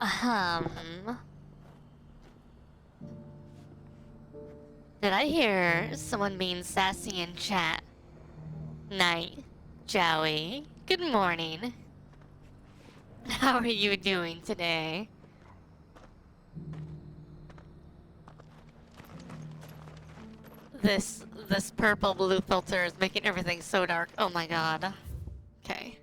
Did I hear someone being sassy in chat? Night, Joey. Good morning. How are you doing today? This purple blue filter is making everything so dark. Oh my god. Okay.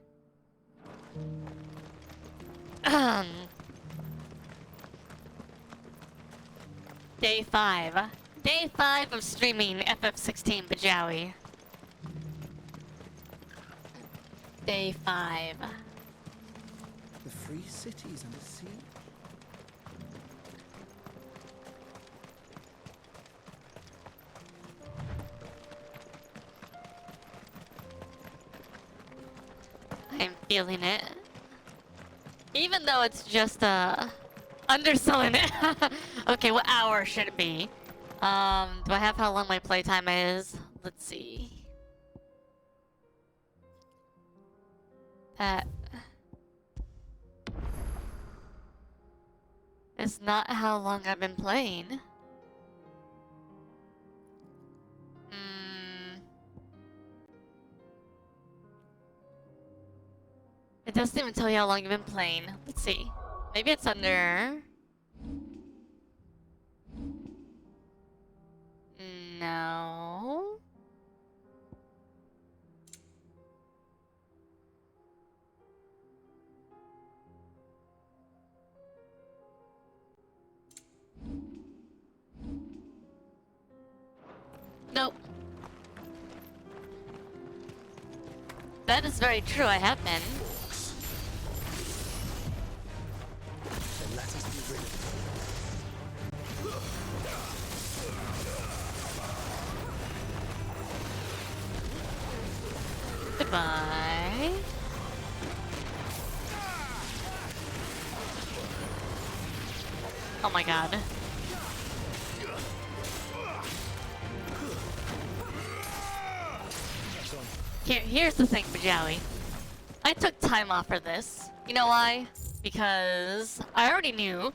Day 5. Day 5 of streaming FF16 Bajawi. Day 5. The free cities and the sea. I'm feeling it. Even though it's just, underselling it. Okay, what hour should it be? Do I have how long my playtime is? Let's see. That is not how long I've been playing. It doesn't even tell you how long you've been playing. Let's see. Maybe it's under... No. Nope. That is very true, I have been. Then let us be rid of Goodbye. Oh my god. Here's the thing, Bajawi. I took time off for this. You know why? Because I already knew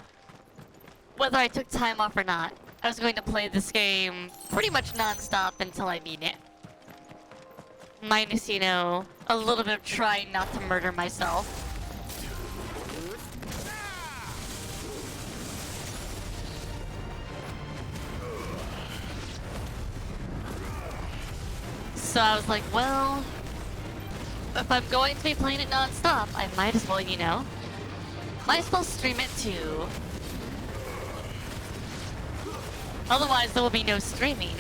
whether I took time off or not, I was going to play this game pretty much non-stop until I beat it. Minus, you know, a little bit of trying not to murder myself. So I was like, well, if I'm going to be playing it non-stop, I might as well, you know, might as well stream it too. Otherwise, there will be no streaming.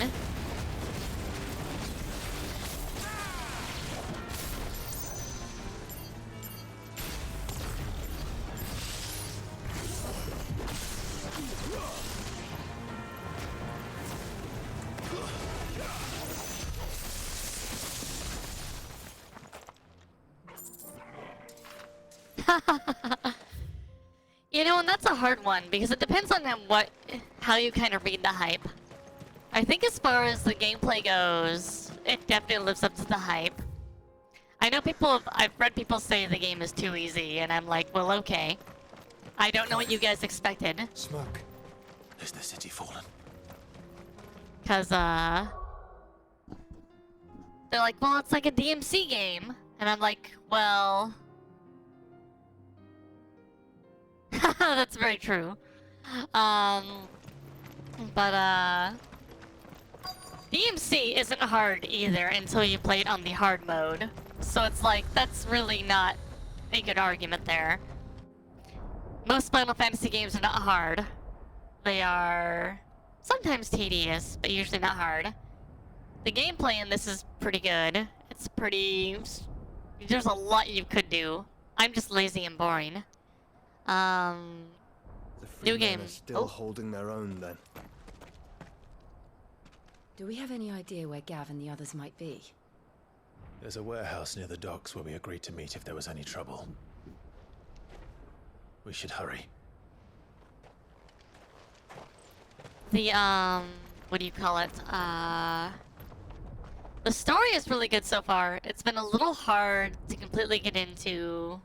You know, and that's a hard one because it depends on how you kind of read the hype. I think as far as the gameplay goes, it definitely lives up to the hype. I know I've read people say the game is too easy, and I'm like, well, okay. I don't know what you guys expected. smoke. Has the city fallen? Cause, they're like, well, it's like a DMC game. And I'm like, well... That's very true. DMC isn't hard either until you play it on the hard mode. So it's like, that's really not a good argument there. Most Final Fantasy games are not hard. They are sometimes tedious, but usually not hard. The gameplay in this is pretty good. It's pretty... There's a lot you could do. I'm just lazy and boring. The New free game. men are still holding their own then. Do we have any idea where Gav and the others might be? There's a warehouse near the docks where we agreed to meet if there was any trouble. We should hurry. The, what do you call it? The story is really good so far. It's been a little hard to completely get into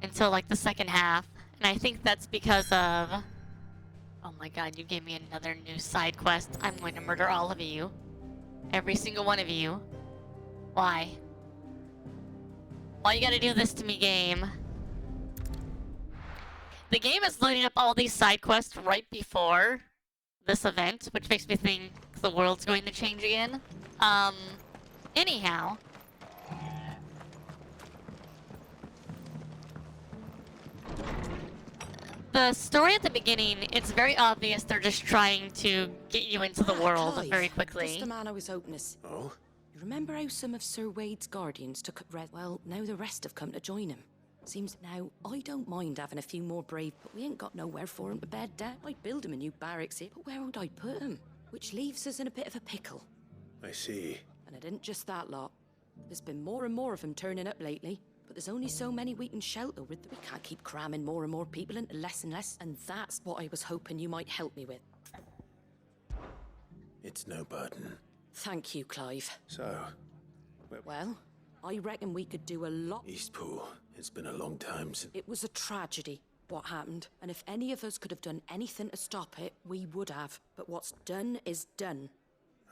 until like the second half. And I think that's because of... Oh my god, you gave me another new side quest. I'm going to murder all of you. Every single one of you. Why? Why you gotta do this to me, game? The game is loading up all these side quests right before this event, which makes me think the world's going to change again. Anyhow. The story at the beginning, it's very obvious they're just trying to get you into the world Clive, very quickly. Just the man I was hoping to Oh? You remember how some of Sir Wade's guardians took Red? Well, now the rest have come to join him. Seems now, I don't mind having a few more brave, but we ain't got nowhere for him to bed down. I'd build him a new barracks here, but where would I put him? Which leaves us in a bit of a pickle. I see. And it isn't just that lot. There's been more and more of them turning up lately, but there's only so many we can shelter with. We can't keep cramming more and more people into less and less, and that's what I was hoping you might help me with. It's no burden. Thank you, Clive. So, Well, I reckon we could do a lot. Eastpool. It's been a long time since... It was a tragedy, what happened, and if any of us could have done anything to stop it, we would have. But what's done is done.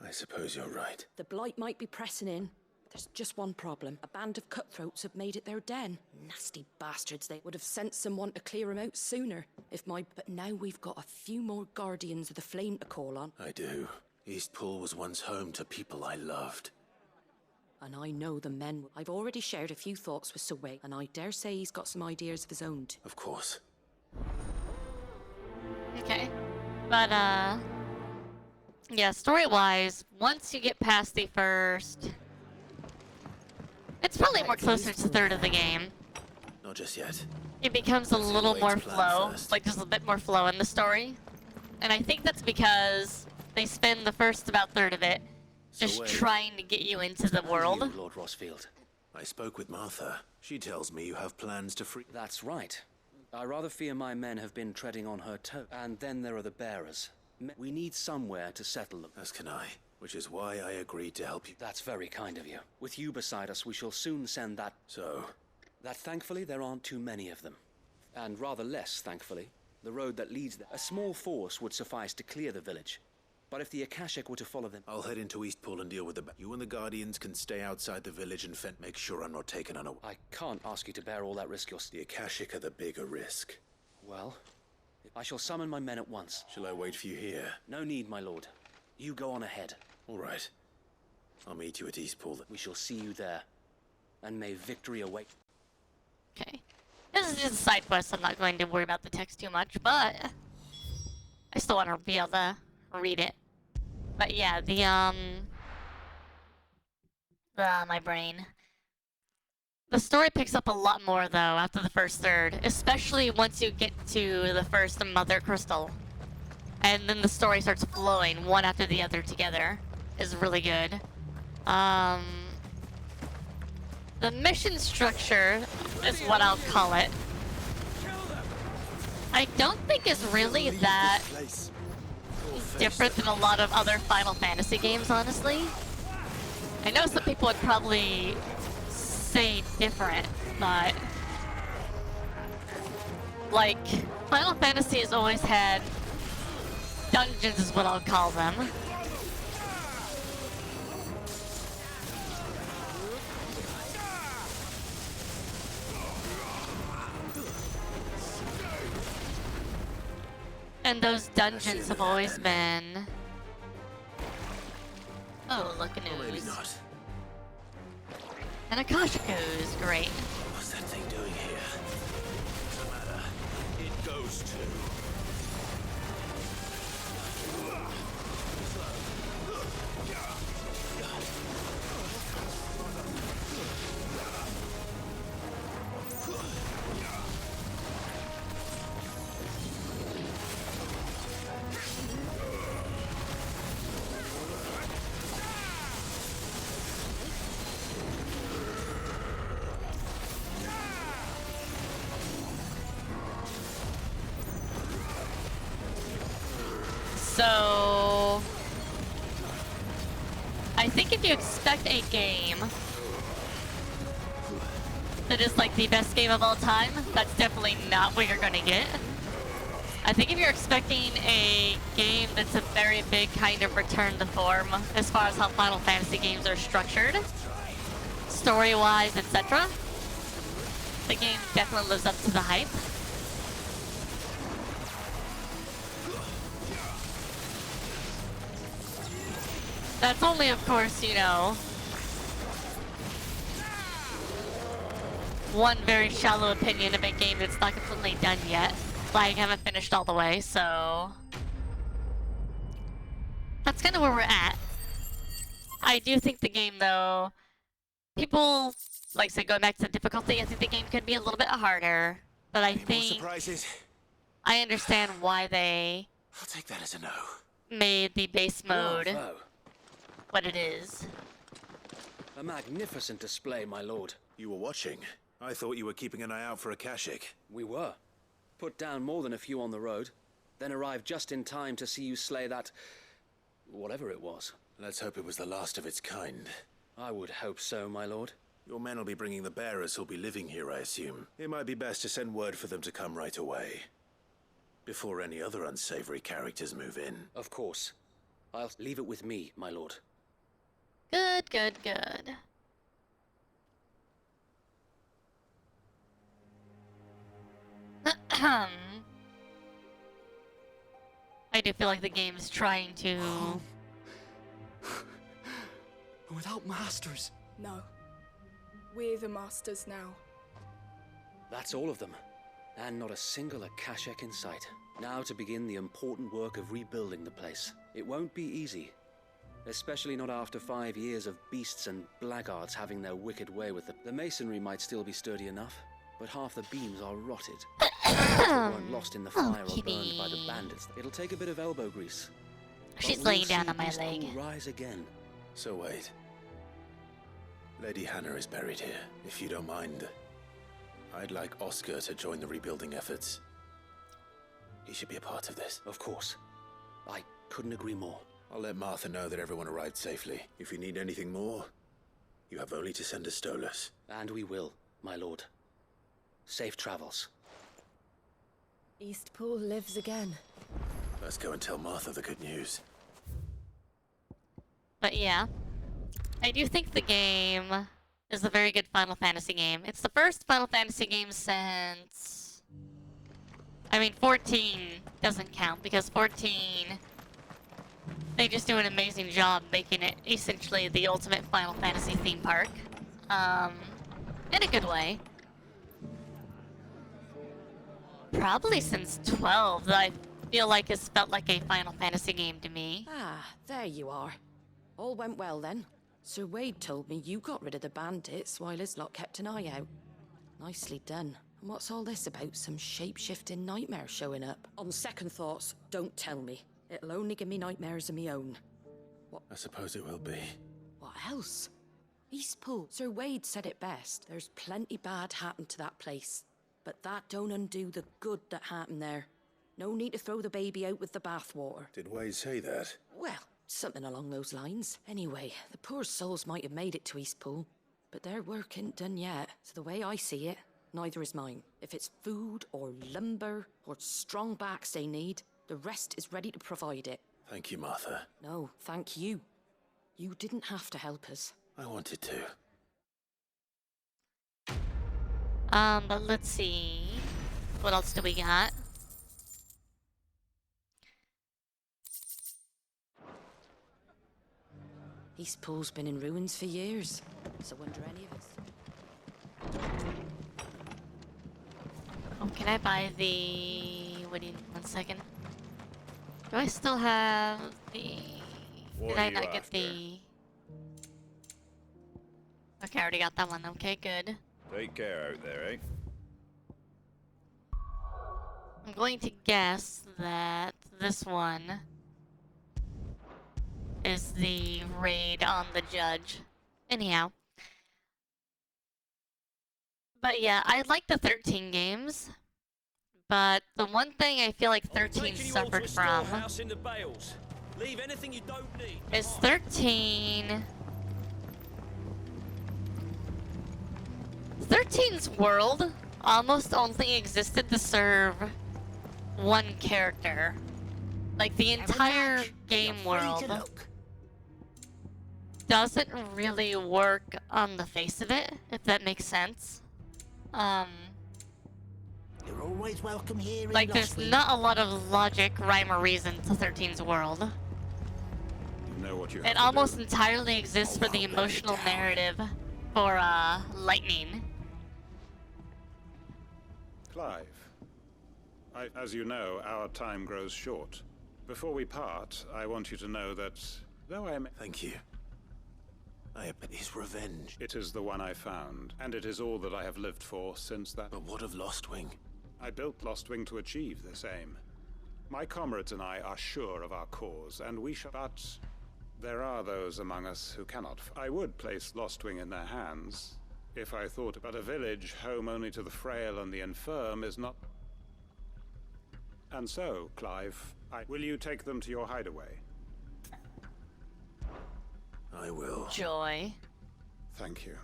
I suppose you're right. The Blight might be pressing in, but there's just one problem. A band of cutthroats have made it their den. Nasty bastards, they would have sent someone to clear them out sooner, But now we've got a few more Guardians of the Flame to call on. I do. Eastpool was once home to people I loved. And I know the men. I've already shared a few thoughts with Sir Wade, and I dare say he's got some ideas of his own too. Of course. Okay. But, yeah, story-wise, once you get past the first... It's probably more closer to the third of the game. Not just yet. It becomes a Let's see little Wade's more plan flow. first. Like, there's a bit more flow in the story. And I think that's because they spend the first about third of it just Wade. trying to get you into the world. You, Lord Rossfield. I spoke with Martha. She tells me you have plans to free... That's right. I rather fear my men have been treading on her toe. And then there are the bearers. We need somewhere to settle them. As can I. Which is why I agreed to help you. That's very kind of you. With you beside us, we shall soon send that... So, That thankfully there aren't too many of them. And rather less, thankfully, the road that leads there. A small force would suffice to clear the village. But if the Akashic were to follow them... I'll head into Eastpool and deal with the... You and the Guardians can stay outside the village and make sure I'm not taken unaware. I can't ask you to bear all that risk yourself. The Akashic are the bigger risk. Well, I shall summon my men at once. Shall I wait for you here? No need, my lord. You go on ahead. All right. I'll meet you at Eastpool. We shall see you there. And may victory await. Okay. This is just a side quest, I'm not going to worry about the text too much, but... I still want to be able to read it. But yeah, my brain. The story picks up a lot more, though, after the first third. Especially once you get to the first Mothercrystal. And then the story starts flowing, one after the other together. Is really good. The mission structure is what I'll call it. I don't think it's really that different than a lot of other Final Fantasy games, honestly. I know some people would probably say different, but... Like, Final Fantasy has always had dungeons is what I'll call them. And those dungeons have always been... Oh, look at Maybe news. not. And Akashic ooze, great. What's that thing doing here? Doesn't matter. It goes to... So... I think if you expect a game that is like the best game of all time, that's definitely not what you're gonna get. I think if you're expecting a game that's a very big kind of return to form as far as how Final Fantasy games are structured, story-wise, etc., the game definitely lives up to the hype. That's only, of course, you know, one very shallow opinion of a game that's not completely done yet. Like, I haven't finished all the way, so that's kind of where we're at. I do think the game, though, people, like I said, going back to the difficulty, I think the game could be a little bit harder, but I Any more think surprises? I understand why they I'll take that as a no. made the base mode Bravo. what it is. A magnificent display, my lord. You were watching. I thought you were keeping an eye out for a Kashik. We were. Put down more than a few on the road, then arrived just in time to see you slay that... whatever it was. Let's hope it was the last of its kind. I would hope so, my lord. Your men will be bringing the bearers who'll be living here, I assume. It might be best to send word for them to come right away. Before any other unsavory characters move in. Of course. I'll leave it with me, my lord. Good, good, good. I do feel like the game is trying to... Without masters. No. We're the masters now. That's all of them. And not a single Akashek in sight. Now to begin the important work of rebuilding the place. It won't be easy. Especially not after 5 years of beasts and blackguards having their wicked way with them. The masonry might still be sturdy enough, but half the beams are rotted. They weren't lost in the fire or burned by the bandits. It'll take a bit of elbow grease. She's But laying we'll down see on my East leg. Pool rise again. So wait. Lady Hannah is buried here. If you don't mind, I'd like Oscar to join the rebuilding efforts. He should be a part of this. Of course. I couldn't agree more. I'll let Martha know that everyone arrived safely. If you need anything more, you have only to send a Stolas. And we will, my lord. Safe travels. Eastpool lives again. Let's go and tell Martha the good news. But yeah, I do think the game is a very good Final Fantasy game. It's the first Final Fantasy game since... I mean, 14 doesn't count, because 14... they just do an amazing job making it essentially the ultimate Final Fantasy theme park. In a good way. Probably since 12 that I feel like has felt like a Final Fantasy game to me. Ah, there you are. All went well then. Sir Wade told me you got rid of the bandits while his lot kept an eye out. Nicely done. And what's all this about some shape-shifting nightmare showing up? On second thoughts, don't tell me. It'll only give me nightmares of me own. I suppose it will be. What else? Eastpool. Sir Wade said it best. There's plenty bad happened to that place. But that don't undo the good that happened there. No need to throw the baby out with the bathwater. Did Wade say that? Well, something along those lines. Anyway, the poor souls might have made it to Eastpool, but their work ain't done yet. So the way I see it, neither is mine. If it's food or lumber or strong backs they need, the rest is ready to provide it. Thank you, Martha. No, thank you. You didn't have to help us. I wanted to. But let's see. What else do we got? Eastpool's been in ruins for years, so wonder any of us. Oh, can I buy the... what do you... 1 second. Do I still have the... What Did are I you not get after? the... Okay, I already got that one. Okay, good. Take care out there, eh? I'm going to guess that this one is the raid on the judge. Anyhow. But yeah, I like the 13 games. But the one thing I feel like 13 suffered from is 13... 13's world almost only existed to serve one character. Like, the entire game world doesn't really work on the face of it, if that makes sense. You're always welcome here. Like, there's not a lot of logic, rhyme, or reason to 13's world. You know what you It have to almost do. entirely exists for the emotional narrative for, Lightning. Clive, as you know, our time grows short. Before we part, I want you to know that, though I am... Thank you. His revenge. It is the one I found, and it is all that I have lived for since that... But what of Lostwing? I built Lostwing to achieve this aim. My comrades and I are sure of our cause, and we shall... But there are those among us who cannot. I would place Lostwing in their hands, if I thought about a village home only to the frail and the infirm is not... And so, Clive, will you take them to your hideaway? I will. Joy. Thank you.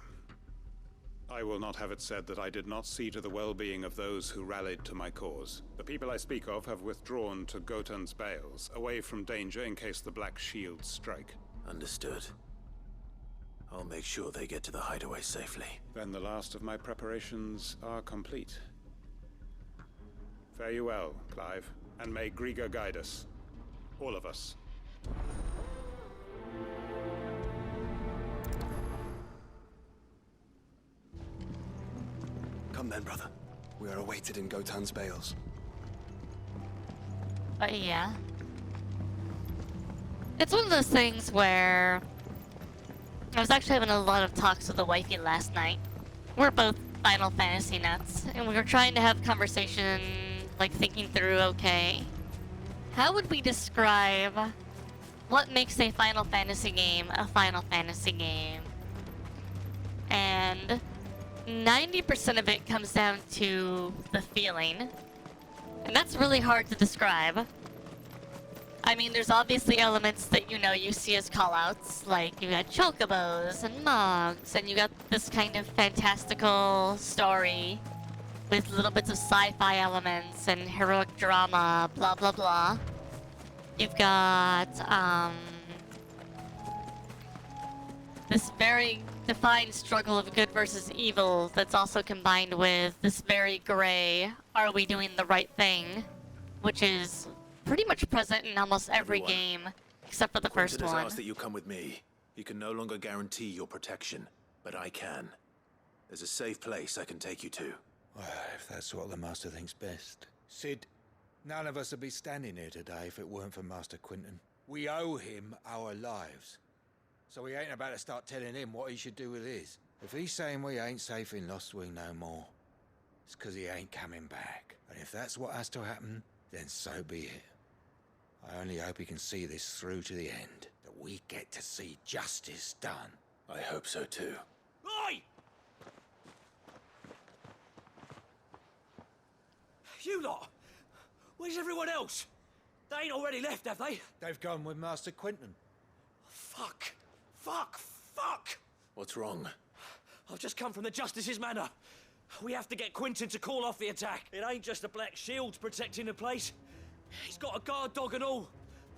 I will not have it said that I did not see to the well-being of those who rallied to my cause. The people I speak of have withdrawn to Gotan's Bales, away from danger in case the Black Shields strike. Understood. I'll make sure they get to the hideaway safely. Then the last of my preparations are complete. Fare you well, Clive, and may Griga guide us. All of us. Come then, brother. We are awaited in Gotan's Bales. But yeah. It's one of those things where... I was actually having a lot of talks with the wifey last night. We're both Final Fantasy nuts, and we were trying to have conversation, like thinking through, okay, how would we describe what makes a Final Fantasy game a Final Fantasy game? And 90% of it comes down to the feeling, and that's really hard to describe. I mean, there's obviously elements that, you know, you see as callouts, like you got chocobos and mogs, and you got this kind of fantastical story with little bits of sci-fi elements and heroic drama, blah blah blah. You've got, this very defined struggle of good versus evil that's also combined with this very gray, are we doing the right thing? Which is pretty much present in almost every game, except for the first Quinton has one. asked that you come with me. He can no longer guarantee your protection, but I can. There's a safe place I can take you to. Well, if that's what the Master thinks best. Sid, none of us would be standing here today if it weren't for Master Quinton. We owe him our lives. So we ain't about to start telling him what he should do with his. If he's saying we ain't safe in Lostwing no more, it's 'cause he ain't coming back. And if that's what has to happen, then so be it. I only hope he can see this through to the end, that we get to see justice done. I hope so too. Oi! You lot! Where's everyone else? They ain't already left, have they? They've gone with Master Quinton. Fuck! Fuck! Fuck! What's wrong? I've just come from the Justice's manor. We have to get Quinton to call off the attack. It ain't just the Black Shields protecting the place. He's got a guard dog and all.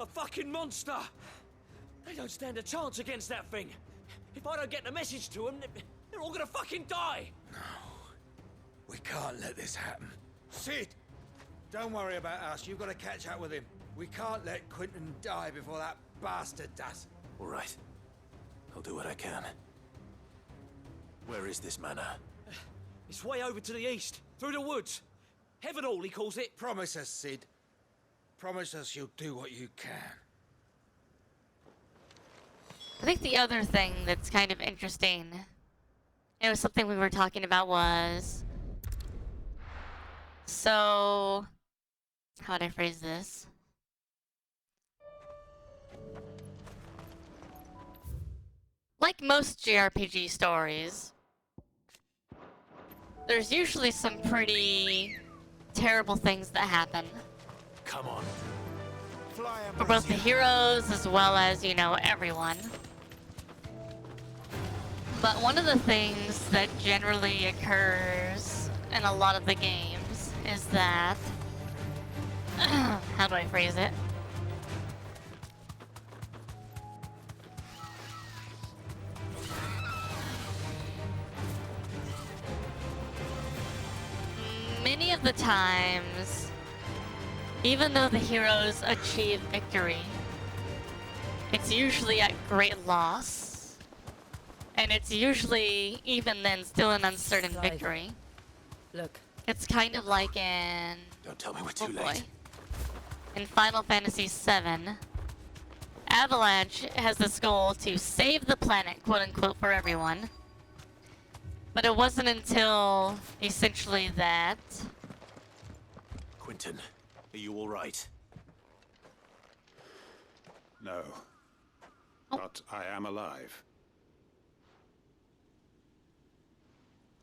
A fucking monster. They don't stand a chance against that thing. If I don't get the message to them, they're all gonna fucking die. No. We can't let this happen. Sid! Don't worry about us. You've got to catch up with him. We can't let Quinton die before that bastard does. All right. I'll do what I can. Where is this manor? It's way over to the east, through the woods. Heaven Hall, he calls it. Promise us, Sid. Promise us you'll do what you can. I think the other thing that's kind of interesting, it was something we were talking about, was... So... How'd I phrase this? Like most JRPG stories, there's usually some pretty terrible things that happen. Come on. For both the heroes as well as, you know, everyone. But one of the things that generally occurs in a lot of the games is that... how do I phrase it? Many of the times, even though the heroes achieve victory, it's usually at great loss. And it's usually, even then, still an uncertain Clive. victory. Look, It's kind of like in... Don't tell me we're oh too boy. late. In Final Fantasy VII, Avalanche has this goal to save the planet, quote-unquote, for everyone. But it wasn't until, essentially, that... Quentin, are you all right? No. Oh. But I am alive.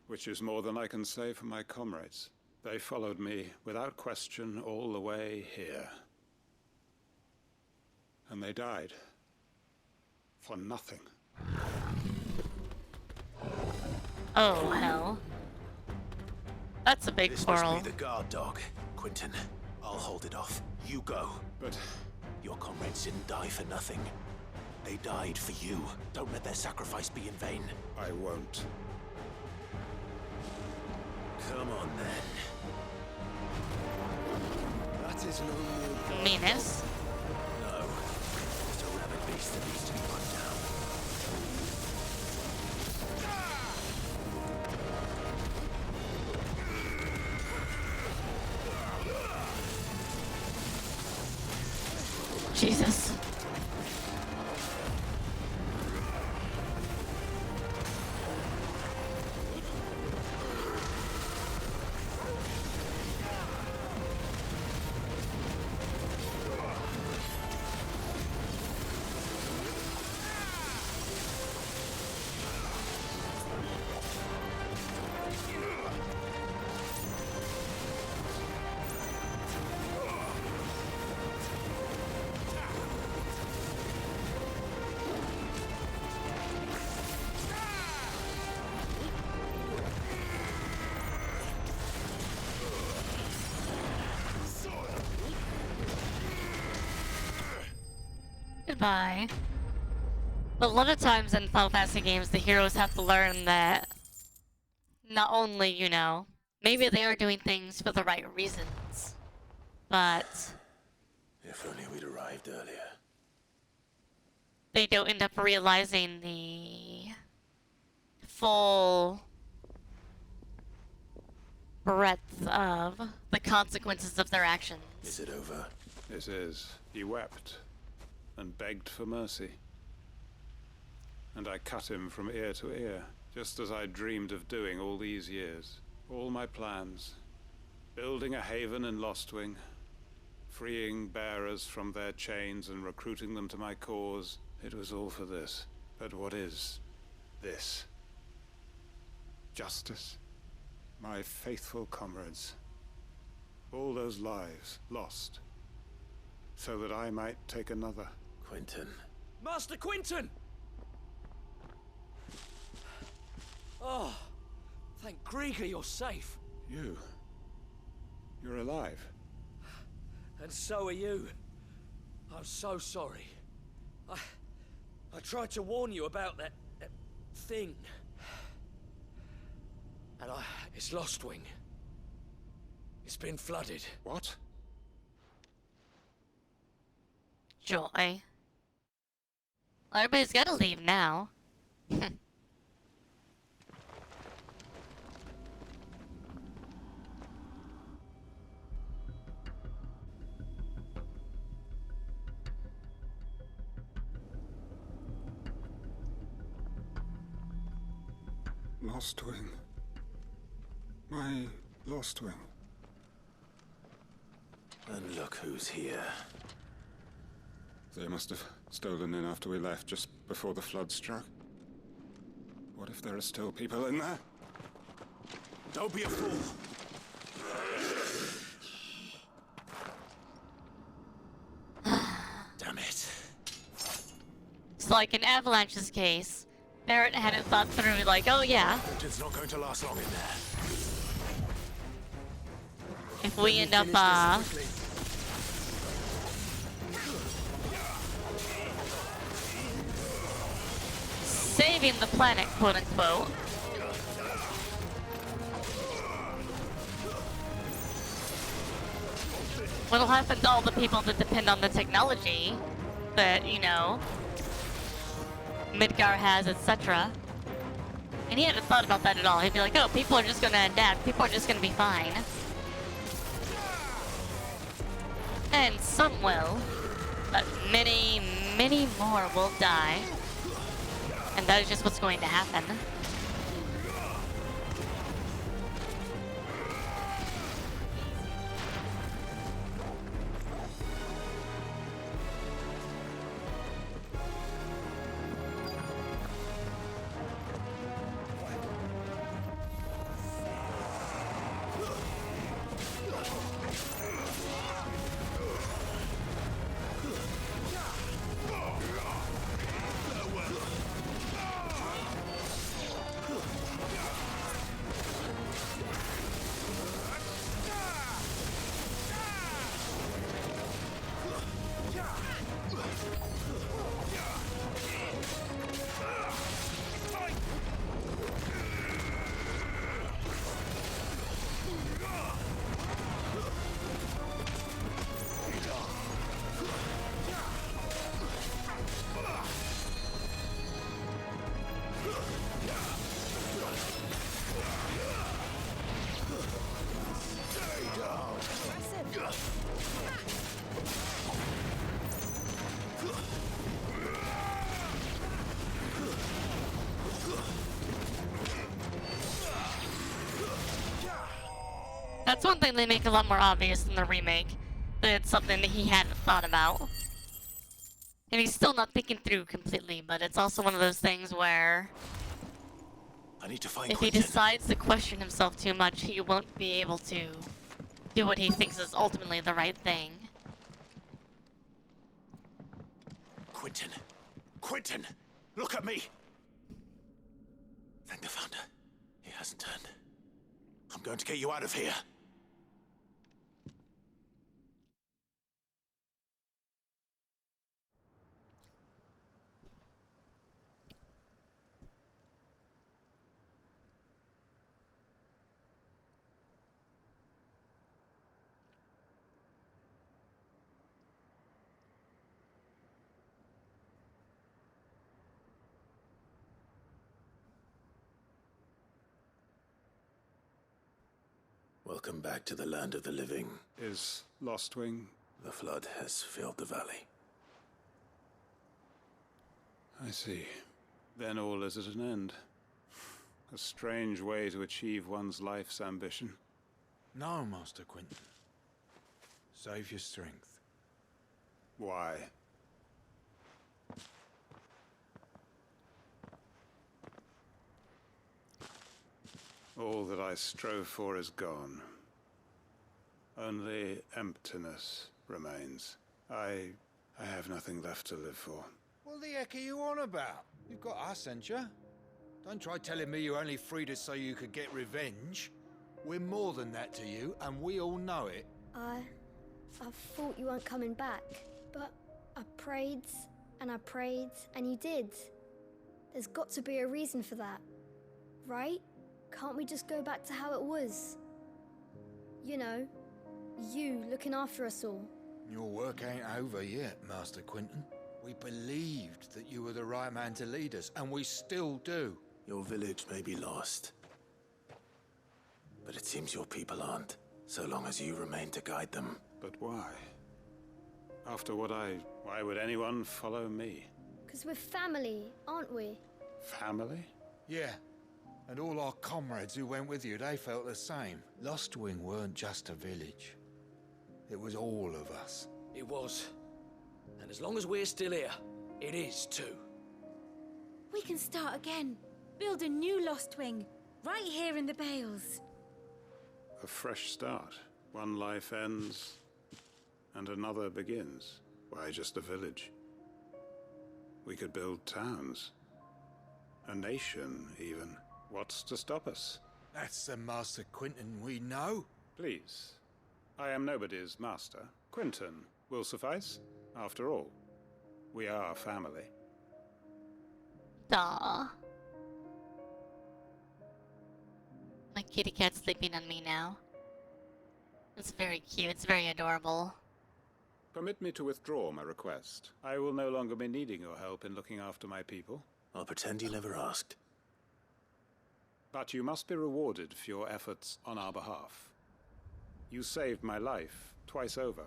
Which is more than I can say for my comrades. They followed me, without question, all the way here. And they died. For nothing. Oh, hell. That's a big This quarrel. must be the guard dog. Quentin, I'll hold it off. You go. But Your comrades didn't die for nothing. They died for you. Don't let their sacrifice be in vain. I won't. Come on, then. That is no more. Menace. No. Just a rabid beast that needs to be run down. Jesus. Goodbye. But a lot of times in Final Fantasy games, the heroes have to learn that not only, you know, maybe they are doing things for the right reasons, but If only we'd arrived earlier. they don't end up realizing the full breadth of the consequences of their actions. Is it over? This is. He wept and begged for mercy. And I cut him from ear to ear, just as I dreamed of doing all these years. All my plans. Building a haven in Lostwing, freeing bearers from their chains and recruiting them to my cause. It was all for this. But what is this? Justice? My faithful comrades. All those lives lost, so that I might take another. Quentin. Master Quinton! Oh, thank Grieger you're safe. You're alive. And so are you. I'm so sorry. I tried to warn you about that thing. And it's Lostwing. It's been flooded. What? Joy. Everybody's gotta leave now. Lostwing. My Lostwing. And look who's here. They must have stolen in after we left, just before the flood struck. What if there are still people in there? Don't be a fool! So like in Avalanche's case, Barrett hadn't thought through, like, oh yeah, It's not going to last long in there. if we end up, saving the planet, quote unquote. What'll happen to all the people that depend on the technology that, you know, Midgar has, etc. And he hadn't thought about that at all. He'd be like, oh, people are just gonna adapt, people are just gonna be fine. And some will, but many, many more will die. And that is just what's going to happen. That's one thing they make a lot more obvious in the remake. That it's something that he hadn't thought about. And he's still not thinking through completely, but it's also one of those things where I need to find if he Quentin. decides to question himself too much, he won't be able to do what he thinks is ultimately the right thing. Quentin! Quentin! Look at me! Thank the Founder. He hasn't turned. I'm going to get you out of here. Welcome back to the land of the living. Is Lostwing? The flood has filled the valley. I see. Then all is at an end. A strange way to achieve one's life's ambition. No, Master Quentin. Save your strength. Why? All that I strove for is gone. Only emptiness remains. I have nothing left to live for. What the heck are you on about? You've got us, ain't you? Don't try telling me you only freed us so you could get revenge. We're more than that to you, and we all know it. I thought you weren't coming back, but I prayed, and you did. There's got to be a reason for that, right? Can't we just go back to how it was? You know, you looking after us all. Your work ain't over yet, Master Quentin. We believed that you were the right man to lead us, and we still do. Your village may be lost, but it seems your people aren't, so long as you remain to guide them. But why? After what why would anyone follow me? 'Cause we're family, aren't we? Family? Yeah. And all our comrades who went with you, they felt the same. Lostwing weren't just a village. It was all of us. It was. And as long as we're still here, it is too. We can start again. Build a new Lostwing, right here in the Bales. A fresh start. One life ends, and another begins. Why just a village? We could build towns. A nation, even. What's to stop us? That's the Master Quinton we know. Please. I am nobody's master. Quinton will suffice. After all, we are family. Aww. My kitty cat's sleeping on me now. It's very cute, it's very adorable. Permit me to withdraw my request. I will no longer be needing your help in looking after my people. I'll pretend you never asked. But you must be rewarded for your efforts on our behalf. You saved my life twice over.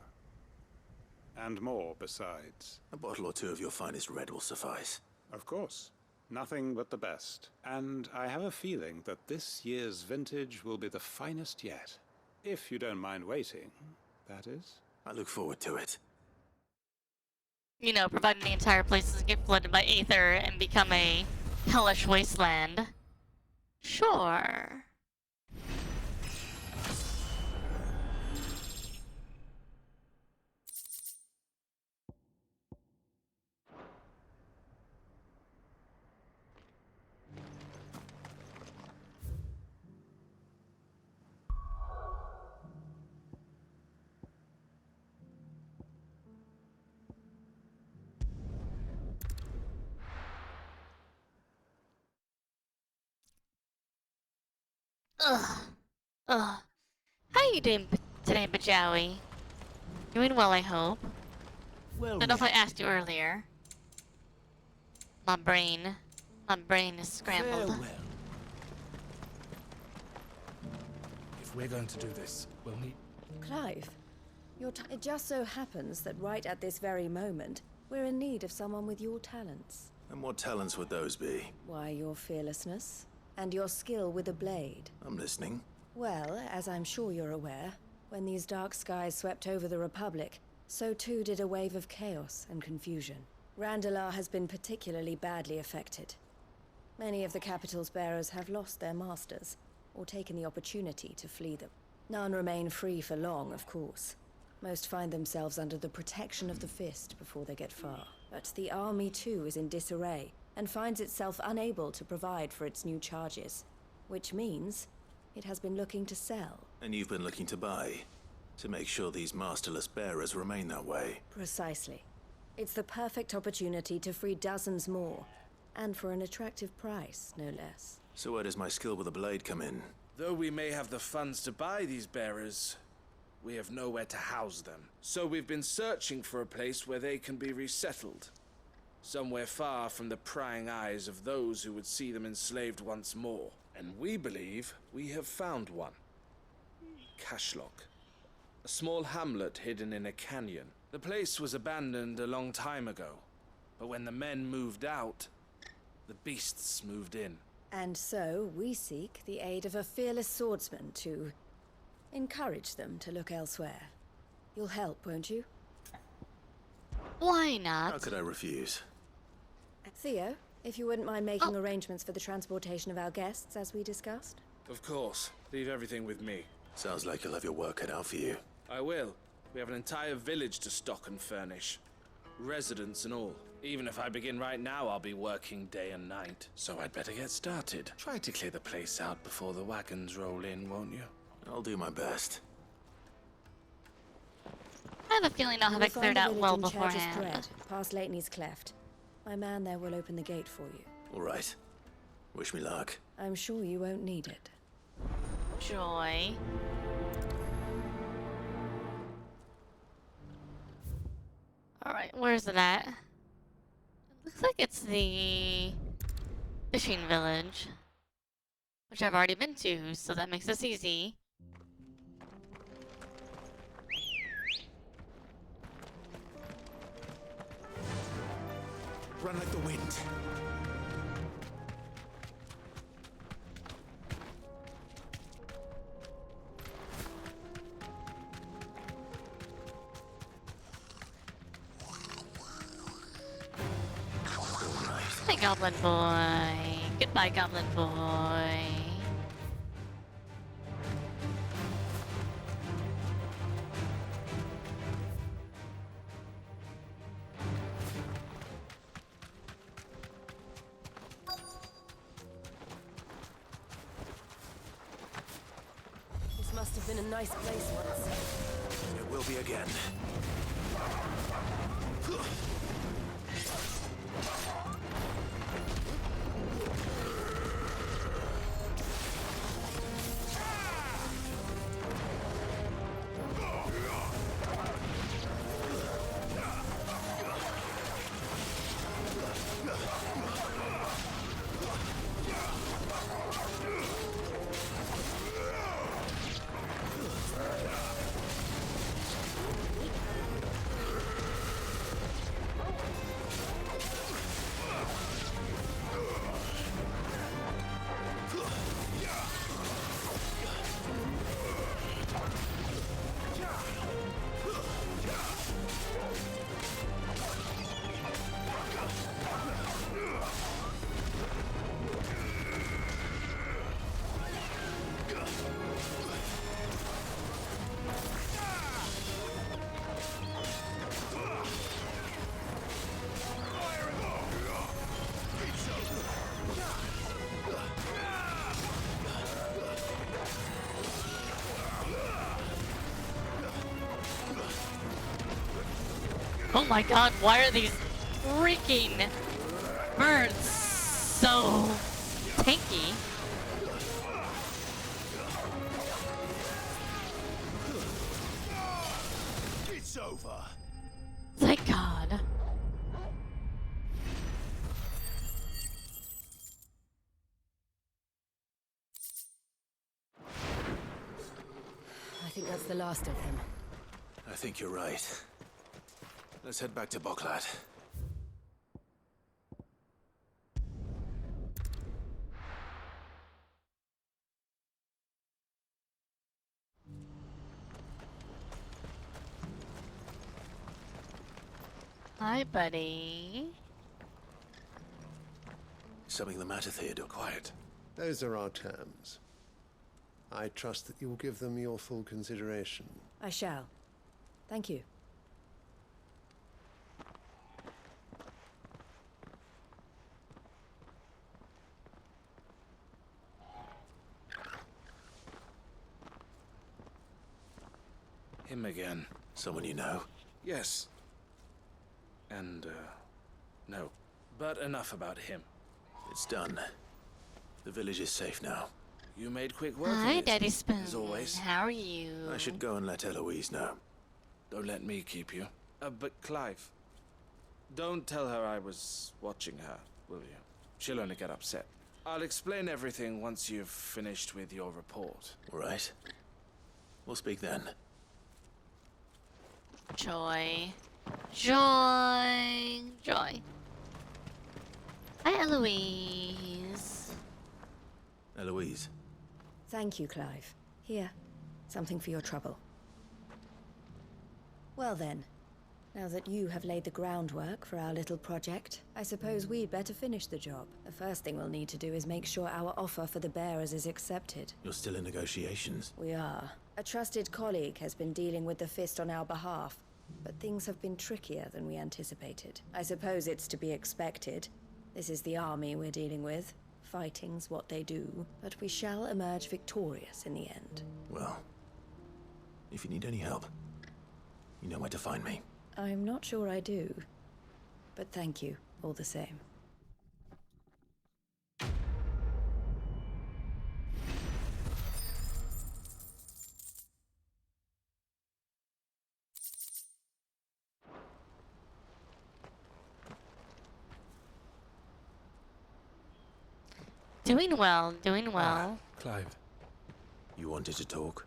And more besides. A bottle or two of your finest red will suffice. Of course. Nothing but the best. And I have a feeling that this year's vintage will be the finest yet. If you don't mind waiting, that is. I look forward to it. You know, providing the entire place doesn't get flooded by aether and become a hellish wasteland. Sure. Ugh. Ugh. How you doing today, Bajowie? Doing well, I hope. Well, Don't know if I asked you earlier. My brain is scrambled. farewell. If we're going to do this, we'll need... Clive, it just so happens that right at this very moment, we're in need of someone with your talents. And what talents would those be? Why, your fearlessness, and your skill with a blade. I'm listening. Well, as I'm sure you're aware, when these dark skies swept over the Republic, so too did a wave of chaos and confusion. Randalar has been particularly badly affected. Many of the capital's bearers have lost their masters, or taken the opportunity to flee them. None remain free for long, of course. Most find themselves under the protection of the Fist before they get far. But the army too is in disarray, and finds itself unable to provide for its new charges. Which means it has been looking to sell. And you've been looking to buy, to make sure these masterless bearers remain that way. Precisely. It's the perfect opportunity to free dozens more, and for an attractive price, no less. So where does my skill with a blade come in? Though we may have the funds to buy these bearers, we have nowhere to house them. So we've been searching for a place where they can be resettled. Somewhere far from the prying eyes of those who would see them enslaved once more. And we believe we have found one. Cashlock. A small hamlet hidden in a canyon. The place was abandoned a long time ago. But when the men moved out, the beasts moved in. And so, we seek the aid of a fearless swordsman to encourage them to look elsewhere. You'll help, won't you? Why not? How could I refuse? Theo, if you wouldn't mind making arrangements for the transportation of our guests, as we discussed. Of course. Leave everything with me. Sounds like you'll have your work cut out for you. I will. We have an entire village to stock and furnish. Residents and all. Even if I begin right now, I'll be working day and night. So I'd better get started. Try to clear the place out before the wagons roll in, won't you? I'll do my best. I have a feeling I'll have it cleared out well beforehand. Thread, past Leitney's Cleft. My man there will open the gate for you. All right. Wish me luck. I'm sure you won't need it. Joy. Alright, where's it at? It looks like it's the fishing village, which I've already been to, so that makes this easy. Run like the wind. Hi, Goblin Boy. Goodbye, Goblin Boy. must have been a nice place once. It will be again. Oh my god, why are these freaking birds so tanky? It's over. Thank god. I think that's the last of them. I think you're right. Let's head back to Boklat. Hi, buddy. Something the matter, Theodore? Quiet. Those are our terms. I trust that you will give them your full consideration. I shall. Thank you. Him again. Someone you know? Yes. And, no. But enough about him. It's done. The village is safe now. You made quick work of Hi, it, Daddy Spoon. as always. How are you? I should go and let Eloise know. Don't let me keep you. But Clive, don't tell her I was watching her, will you? She'll only get upset. I'll explain everything once you've finished with your report. All right. We'll speak then. Joy. Joy. Joy. Hi, Eloise. Eloise. Thank you, Clive. Here, something for your trouble. Well then, now that you have laid the groundwork for our little project, I suppose we'd better finish the job. The first thing we'll need to do is make sure our offer for the bearers is accepted. You're still in negotiations? We are. A trusted colleague has been dealing with the Fist on our behalf, but things have been trickier than we anticipated. I suppose it's to be expected. This is the army we're dealing with. Fighting's what they do, but we shall emerge victorious in the end. Well, if you need any help, you know where to find me. I'm not sure I do, but thank you all the same. Doing well, doing well. Clive. You wanted to talk?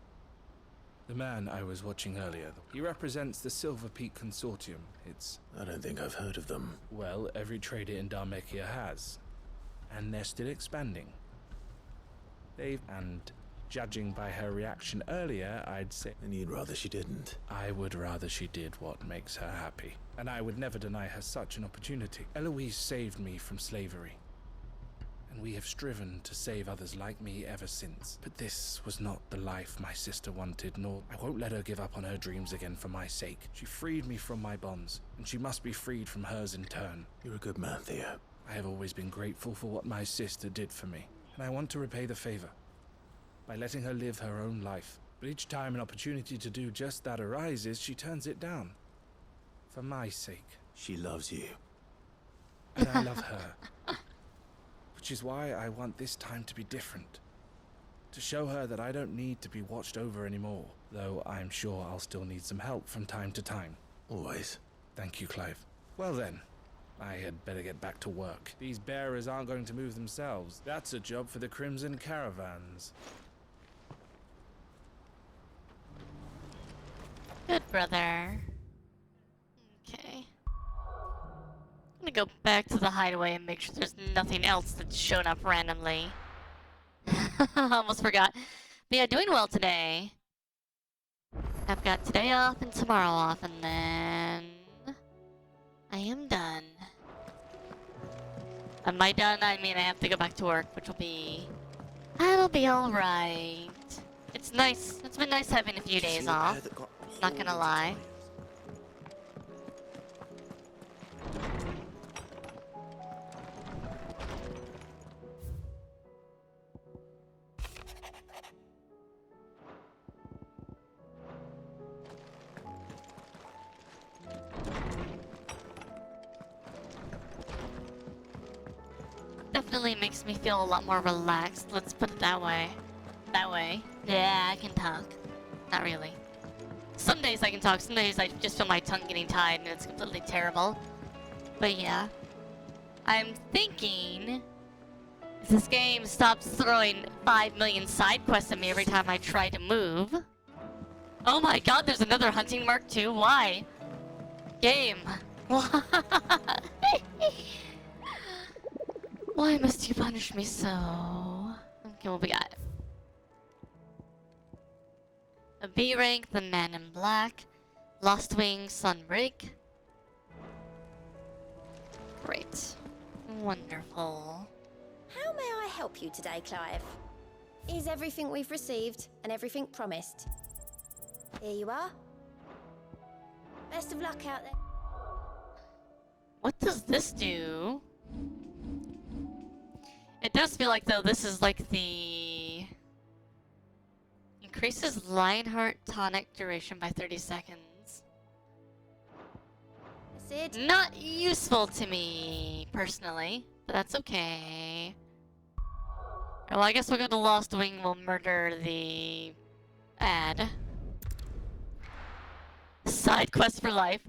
The man I was watching earlier, he represents the Silver Peak Consortium. It's... I don't think I've heard of them. Well, every trader in Dharmekia has. And they're still expanding. And judging by her reaction earlier, I'd say... And you'd rather she didn't? I would rather she did what makes her happy. And I would never deny her such an opportunity. Eloise saved me from slavery. And we have striven to save others like me ever since. But this was not the life my sister wanted, nor I won't let her give up on her dreams again for my sake. She freed me from my bonds, and she must be freed from hers in turn. You're a good man, Theo. I have always been grateful for what my sister did for me, and I want to repay the favor by letting her live her own life But each time an opportunity to do just that arises, she turns it down. For my sake. She loves you. And I love her. Which is why I want this time to be different. To show her that I don't need to be watched over anymore. Though I'm sure I'll still need some help from time to time. Always. Thank you, Clive. Well then, I had better get back to work. These bearers aren't going to move themselves. That's a job for the Crimson Caravans. Good brother. Okay. I'm gonna go back to the hideaway and make sure there's nothing else that's shown up randomly. Almost forgot. But yeah, doing well today. I've got today off and tomorrow off, and then I am done. Am I done? I mean, I have to go back to work, which will be... That'll be alright. It's nice. It's been nice having a few days off. Not gonna lie. Definitely makes me feel a lot more relaxed. Let's put it that way. That way. Yeah, I can talk. Not really. Some days I can talk, some days I just feel my tongue getting tied and it's completely terrible. But yeah. I'm thinking... if this game stops throwing 5 million side quests at me every time I try to move... Oh my god, there's another hunting mark too? Why? Game. Why? Why must you punish me so? Okay, what we got? A B rank, the Man in Black, Lost Wing, Sunbreak. Great. Wonderful. How may I help you today, Clive? Is everything we've received and everything promised? Here you are. Best of luck out there. What does this do? It does feel like, though, this is like the... Increases Lionheart tonic duration by 30 seconds. That's it. Not useful to me, personally. But that's okay. Well, I guess we'll go to Lost Wing, we'll murder the... ad. Side quest for life.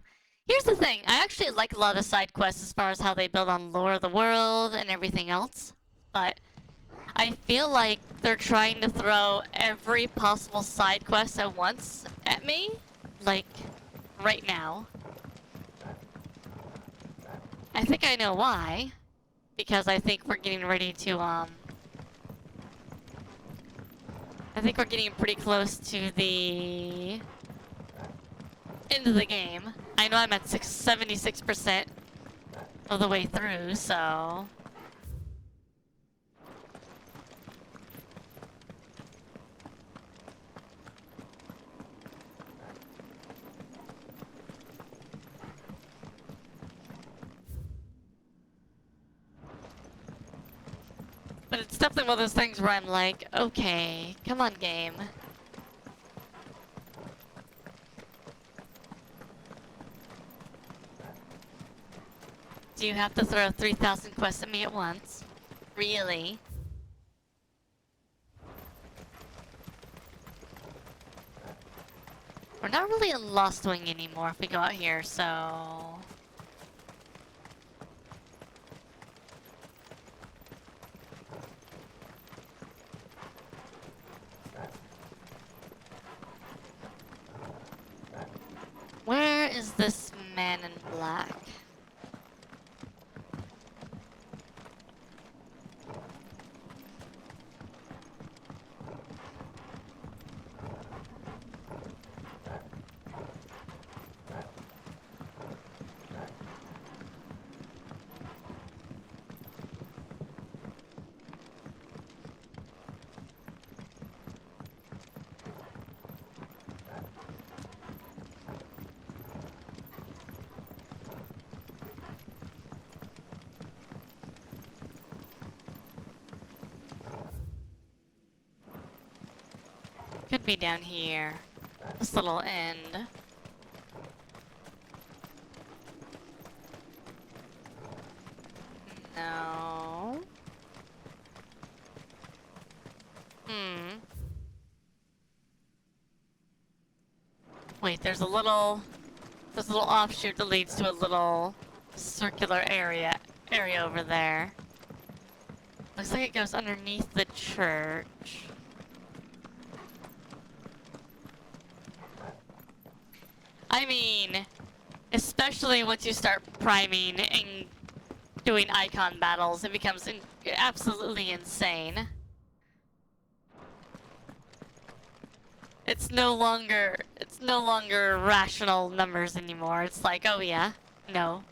Here's the thing, I actually like a lot of side quests as far as how they build on lore of the world and everything else. But I feel like they're trying to throw every possible side quest at once at me. Like, right now. I think I know why. Because I think we're getting ready to, I think we're getting pretty close to the end of the game. I know I'm at 76% of the way through, so... But it's definitely one of those things where I'm like, okay, come on, game. Do you have to throw 3,000 quests at me at once? Really? We're not really in Lost Wing anymore if we go out here, so... Where is this Man in Black? Could be down here. This little end. No. Wait, there's a little offshoot that leads to a little circular area over there. Looks like it goes underneath the church. I mean, especially once you start priming and doing icon battles, it becomes absolutely insane. It's no longer rational numbers anymore. It's like, oh yeah, no.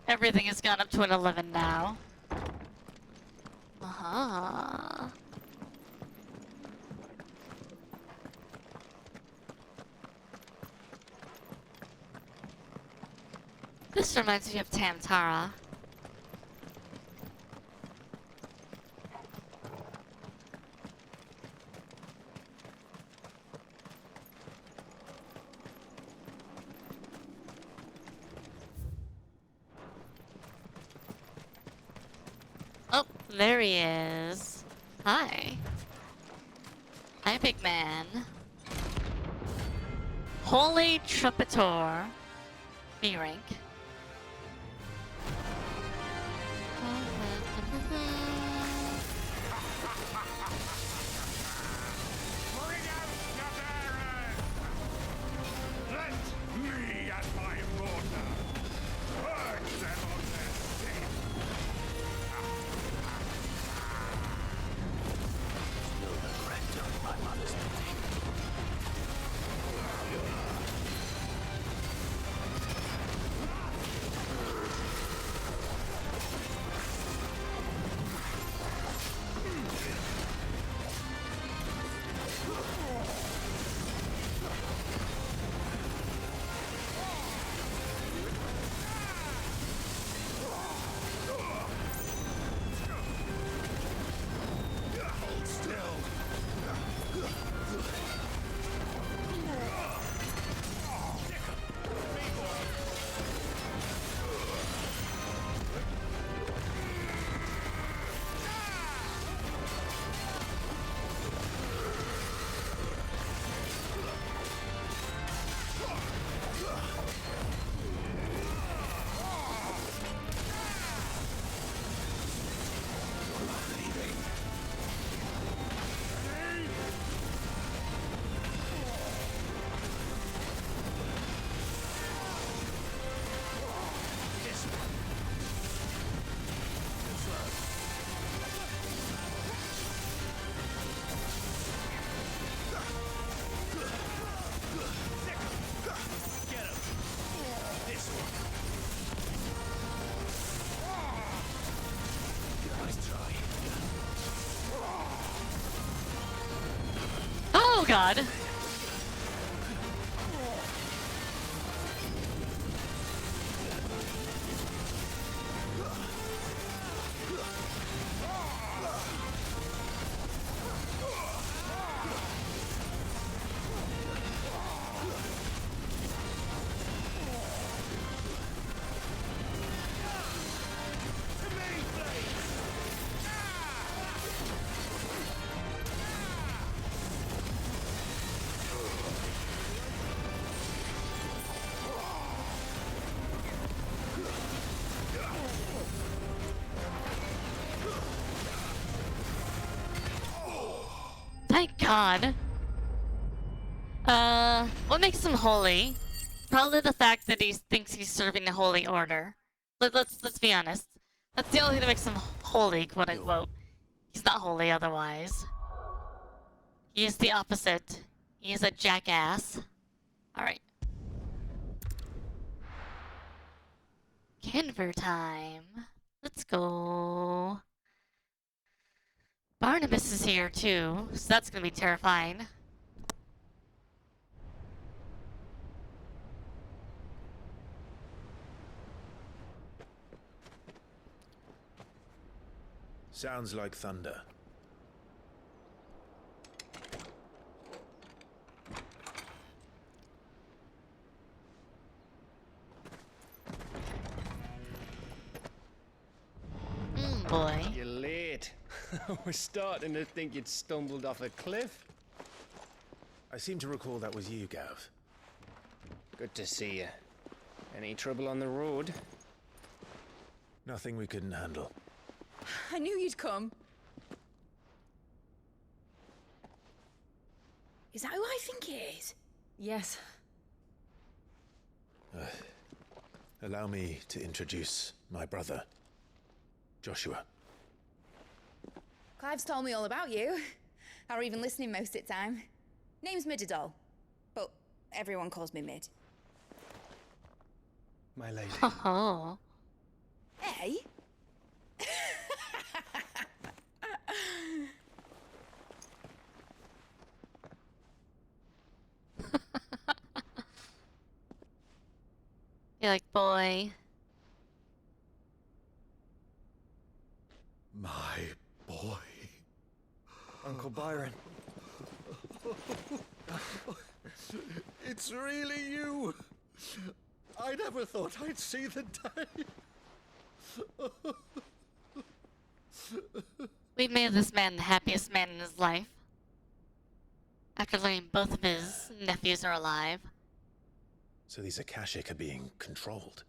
Everything has gone up to an 11 now. Uh-huh. This reminds me of Tamtara. Oh, there he is. Hi. Hi, big man. Holy Trumpetor. B rank. Oh god. Thank God. What makes him holy? Probably the fact that he thinks he's serving the Holy Order. Let's be honest. That's the only thing that makes him holy, quote unquote. He's not holy otherwise. He is the opposite. He is a jackass. Alright. Canver time. Let's go. Barnabas is here too, so that's gonna be terrifying. Sounds like thunder. I was starting to think you'd stumbled off a cliff. I seem to recall that was you, Gav. Good to see you. Any trouble on the road? Nothing we couldn't handle. I knew you'd come. Is that who I think it is? Yes. Allow me to introduce my brother, Joshua. Clive's told me all about you. Or even listening most of the time. Name's Midadol, but everyone calls me Mid. My lady. Oh. Hey? You're like, boy. My boy. Uncle Byron. It's really you. I never thought I'd see the day. We've made this man the happiest man in his life. After learning both of his nephews are alive. So these Akashic are being controlled?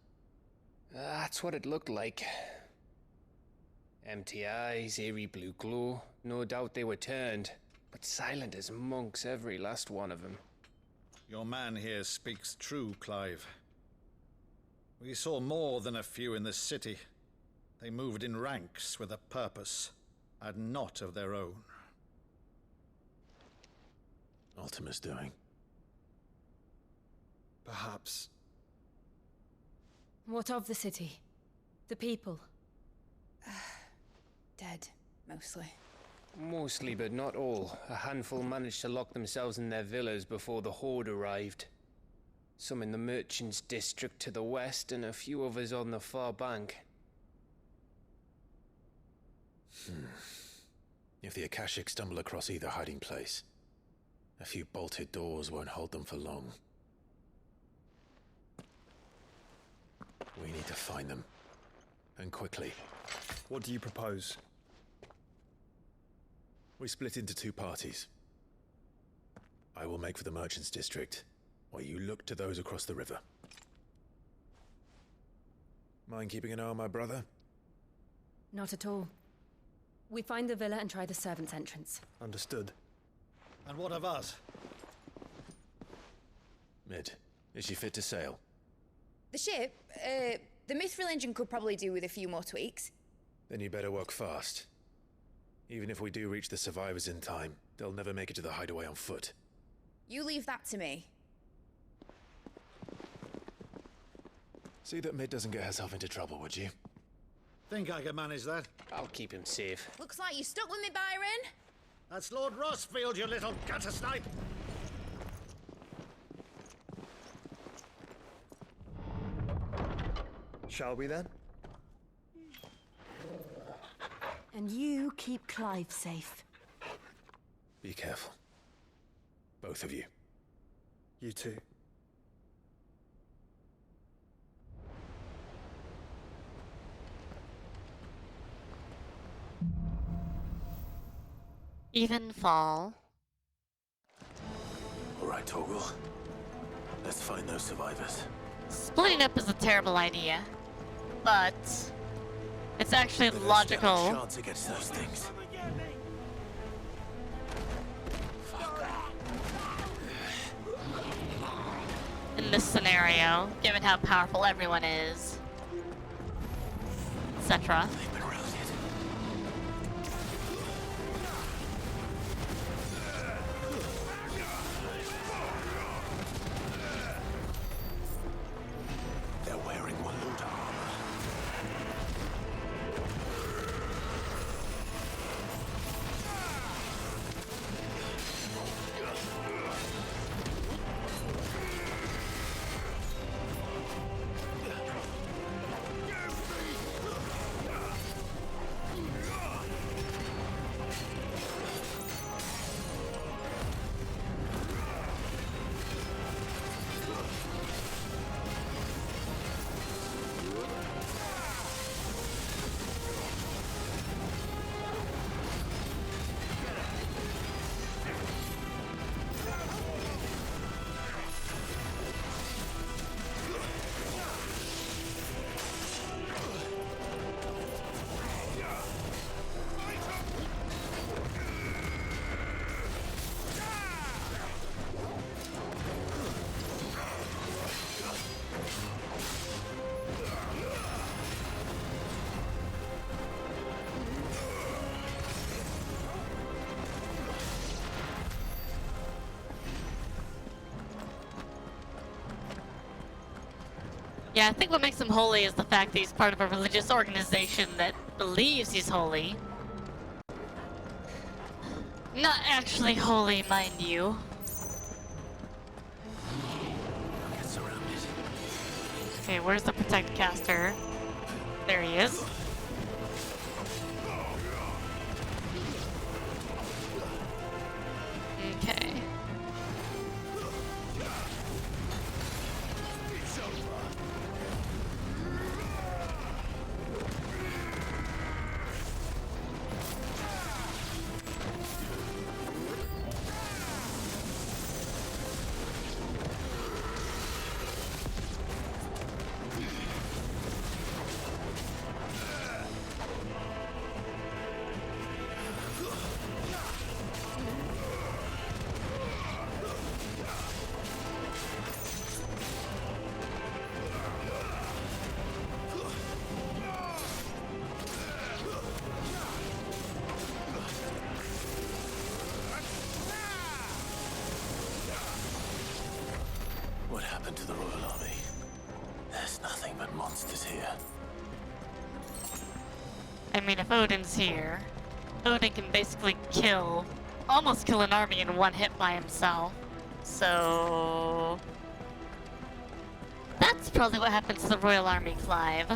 That's what it looked like. Empty eyes, eerie blue glow. No doubt they were turned, but silent as monks, every last one of them. Your man here speaks true, Clive. We saw more than a few in the city. They moved in ranks with a purpose, and not of their own. Ultima's doing. Perhaps. What of the city? The people? Dead, mostly. Mostly, but not all. A handful managed to lock themselves in their villas before the Horde arrived. Some in the Merchants' District to the west, and a few others on the far bank. If the Akashic stumble across either hiding place, a few bolted doors won't hold them for long. We need to find them. And quickly. What do you propose? We split into two parties. I will make for the Merchants' District, while you look to those across the river. Mind keeping an eye on my brother? Not at all. We find the villa and try the servants' entrance. Understood. And what of us? Mid, is she fit to sail? The ship, the Mithril engine could probably do with a few more tweaks. Then you better work fast. Even if we do reach the survivors in time, they'll never make it to the hideaway on foot. You leave that to me. See that Mid doesn't get herself into trouble, would you? Think I can manage that? I'll keep him safe. Looks like you stuck with me, Byron. That's Lord Rossfield, you little gutter snipe! Shall we then? And you keep Clive safe. Be careful. Both of you. You too. Even fall. All right, Torgal. Let's find those survivors. Splitting up is a terrible idea, but it's actually There's logical. still a chance against those things. In this scenario, given how powerful everyone is, etc. They're wearing Waluda armor. Yeah, I think what makes him holy is the fact that he's part of a religious organization that believes he's holy. Not actually holy, mind you. Get surrounded. Okay, where's the protect caster? There he is. Okay. What happened to the Royal Army? There's nothing but monsters here. I mean, if Odin's here, Odin can basically almost kill an army in one hit by himself. So... that's probably what happened to the Royal Army, Clive.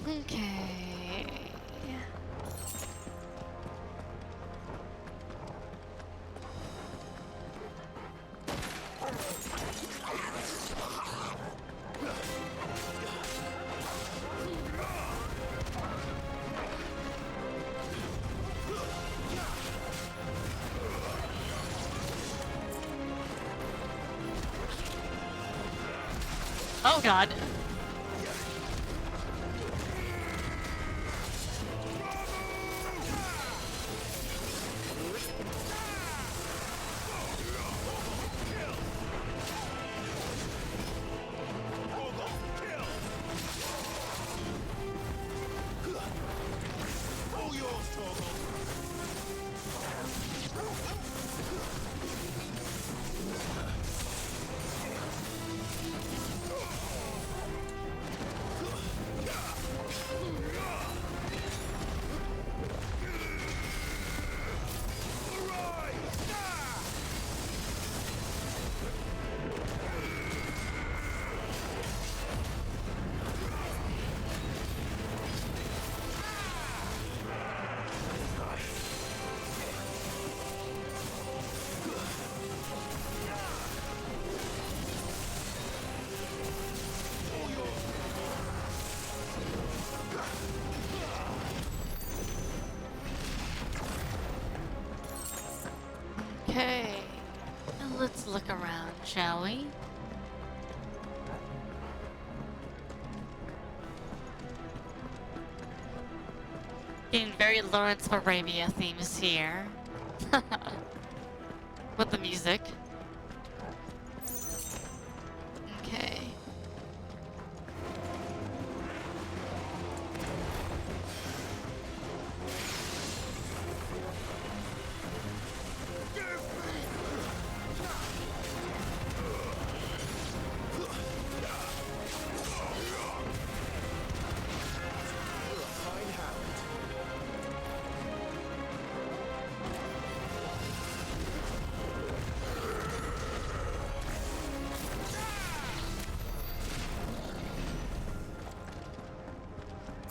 Okay. Oh god. Okay, let's look around, shall we? Getting very Lawrence of Arabia themes here. With the music. Okay.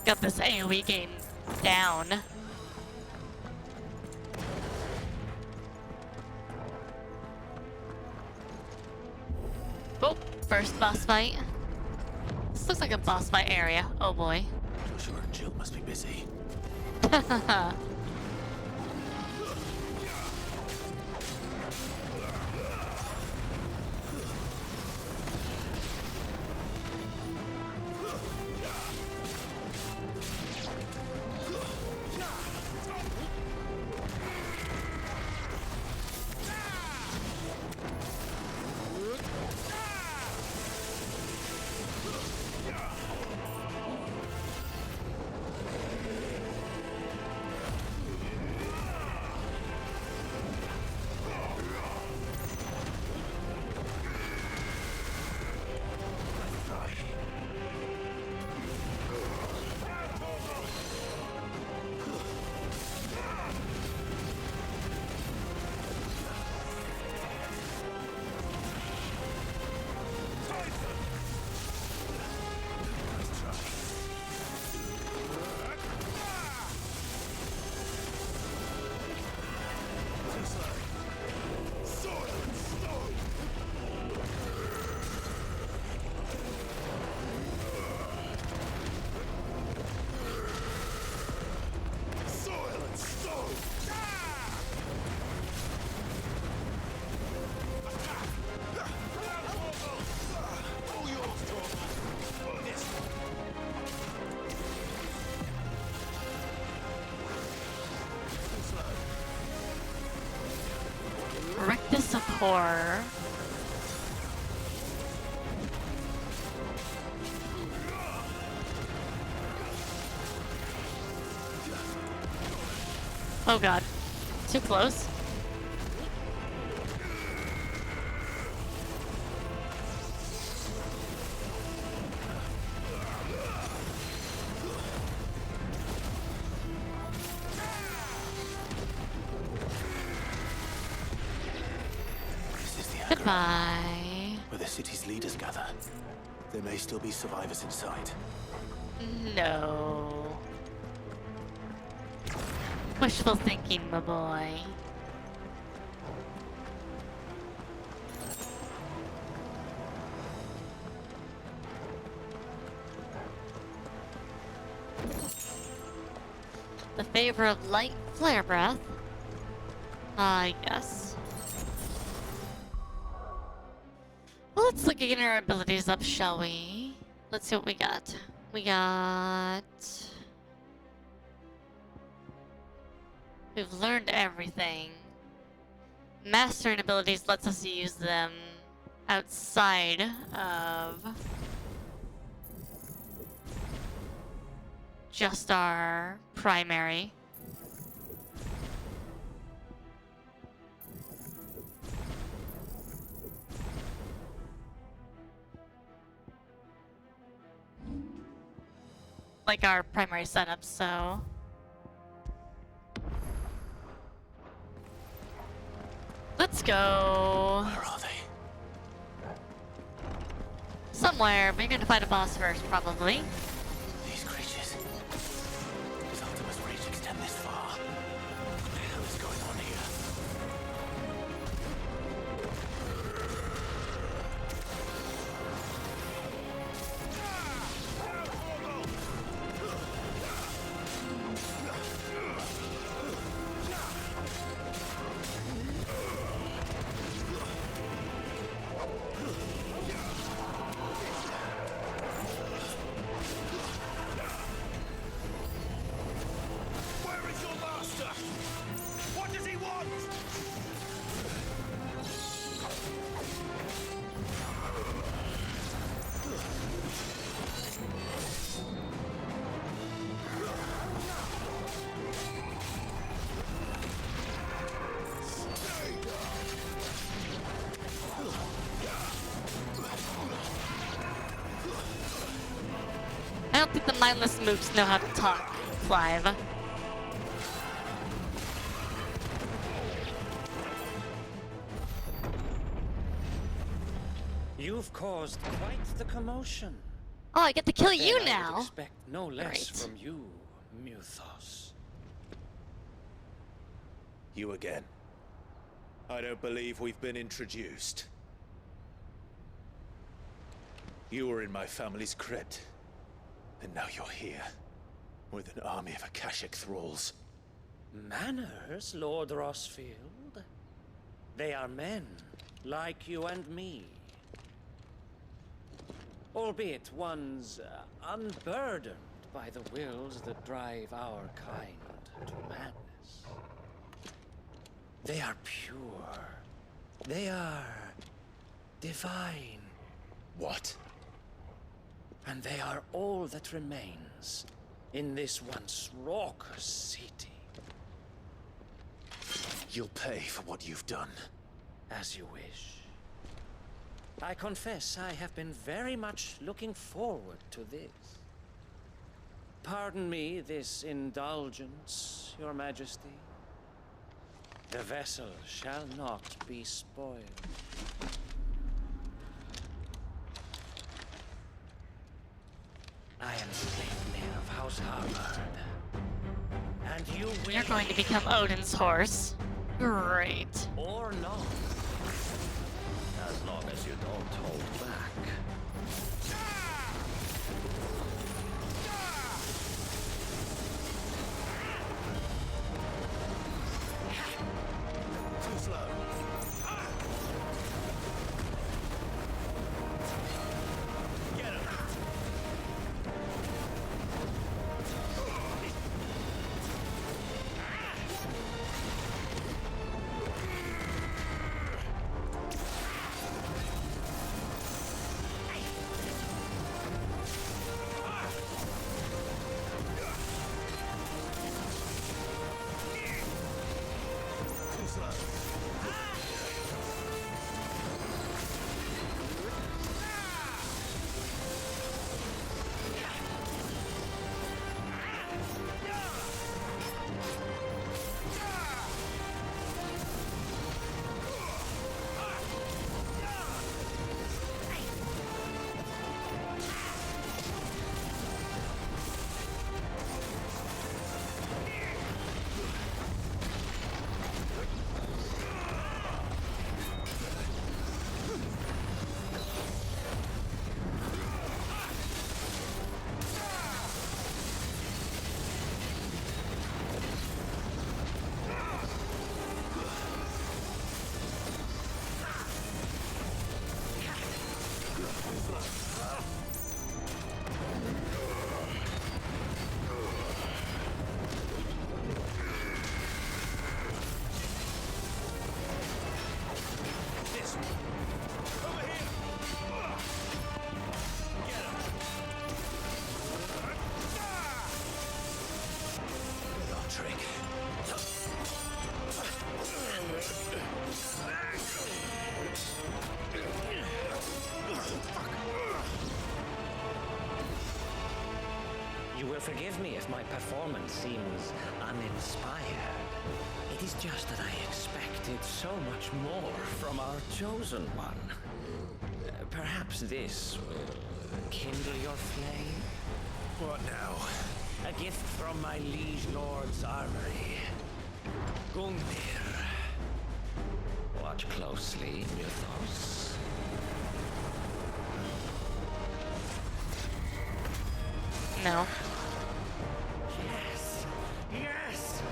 Got this AoE game down. Oh, first boss fight. This looks like a boss fight area. Oh boy. Joshua and Jill must be busy. core. Oh god. Too close. Goodbye. Where the city's leaders gather. There may still be survivors inside. No. Wishful thinking, my boy. The favor of light flare breath. I guess. Well, let's look at our abilities up, shall we? Let's see what we got. We got... We've learned everything. Mastering abilities lets us use them outside of just our primary. Like our primary setup, so... Let's go. Where are they? Somewhere, but you're gonna fight a boss first, probably. These creatures. Does Ultima's reach extend this far? What the hell is going on here? I don't think the mindless mooks know how to talk, Clive. You've caused quite the commotion. Oh, I get to kill you And I would now. expect no less Great. from you, Muthos. You again. I don't believe we've been introduced. You were in my family's crypt. And now you're here. With an army of Akashic thralls. Manners, Lord Rossfield? They are men, like you and me. Albeit ones unburdened by the wills that drive our kind to madness. They are pure. They are divine. What? And they are all that remains in this once raucous city. You'll pay for what you've done. As you wish. I confess I have been very much looking forward to this. Pardon me this indulgence, Your Majesty. The vessel shall not be spoiled. I am Sleipnir of House Harvard. And you will... You're going to become Odin's horse. Great. Or not. As long as you don't hold back. Too slow. Get him. You will forgive me if my performance seems uninspired. It is just that I expected so much more from our chosen one. Perhaps this will kindle your flame? What now? A gift from my liege lord's armory. Gungnir. Watch closely, Mythos. No. Yes! Yes!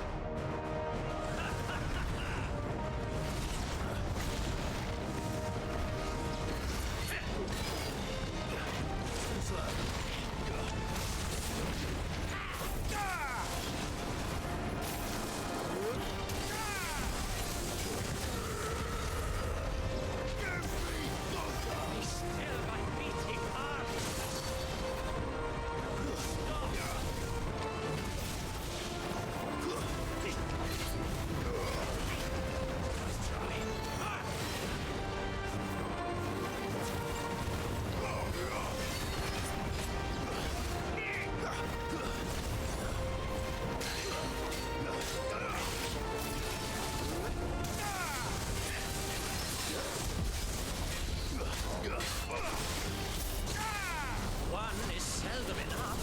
One is seldom enough.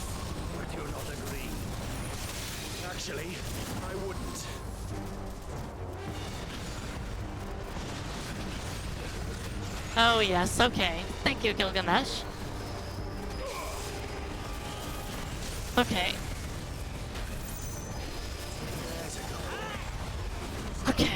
Would you not agree? Actually, I wouldn't. Oh yes, okay. Thank you, Gilgamesh. Okay. Okay.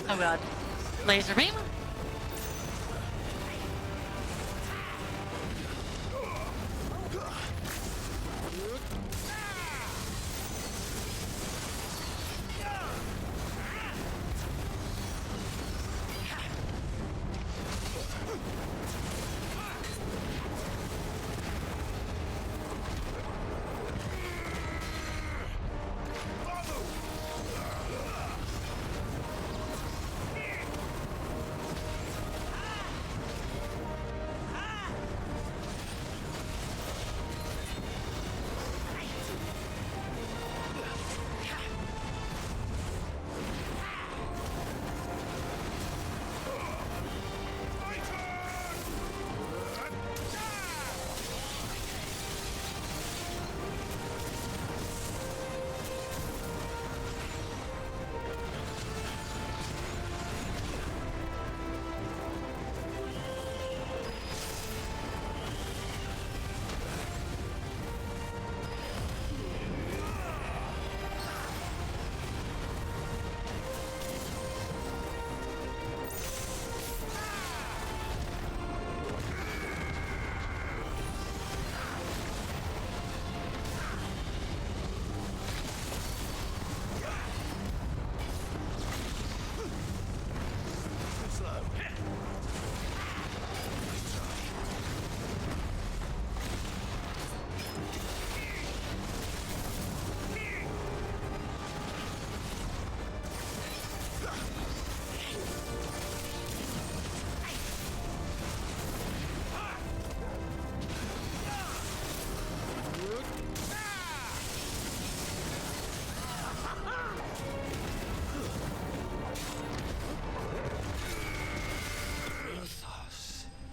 Oh god. Laser beam?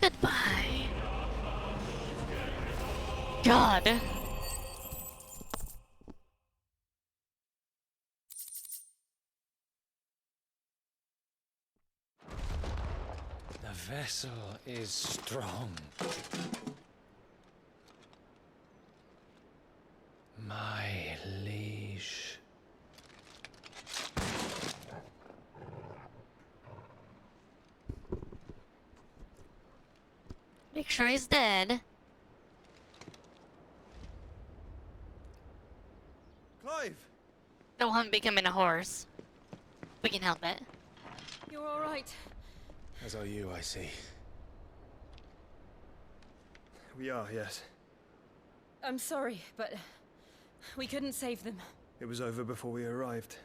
Goodbye. God. The vessel is strong. My liege. Make sure he's dead. Clive! Don't want him becoming a horse. We can help it. You're all right. As are you, I see. We are, yes. I'm sorry, but we couldn't save them. It was over before we arrived.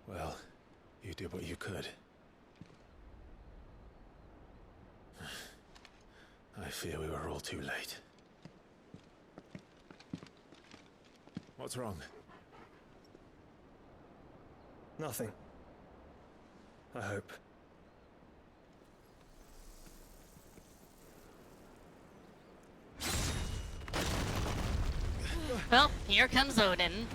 Well, you did what you could. I fear we were all too late. What's wrong? Nothing. I hope. Well, here comes Odin.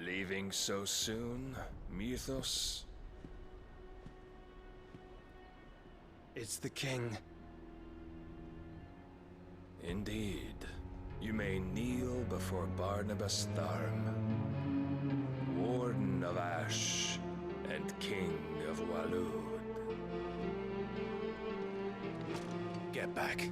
Leaving so soon, Mythos? It's the king. Indeed. You may kneel before Barnabas Tharm, Warden of Ash and King of Walud. Get back.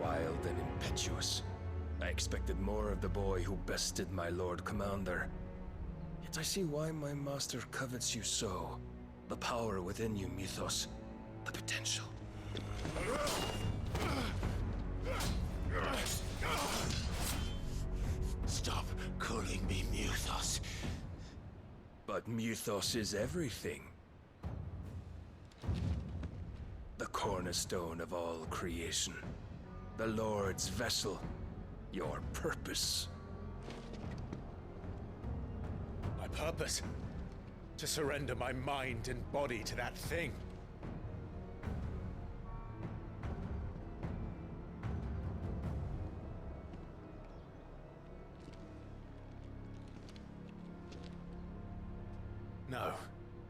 Wild and impetuous. I expected more of the boy who bested my Lord Commander. Yet I see why my master covets you so. The power within you, Mythos. The potential. Stop calling me Mythos. But Mythos is everything. The cornerstone of all creation. The Lord's vessel. Your purpose. My purpose? To surrender my mind and body to that thing. No,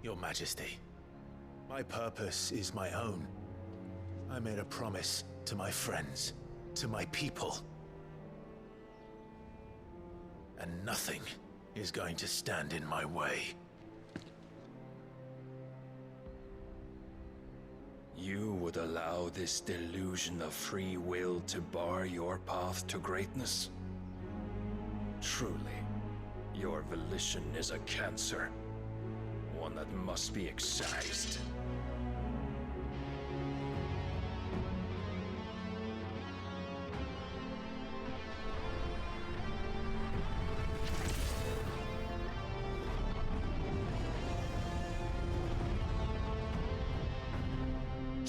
Your Majesty. My purpose is my own. I made a promise to my friends, to my people. And nothing is going to stand in my way. You would allow this delusion of free will to bar your path to greatness? Truly, your volition is a cancer. One that must be excised.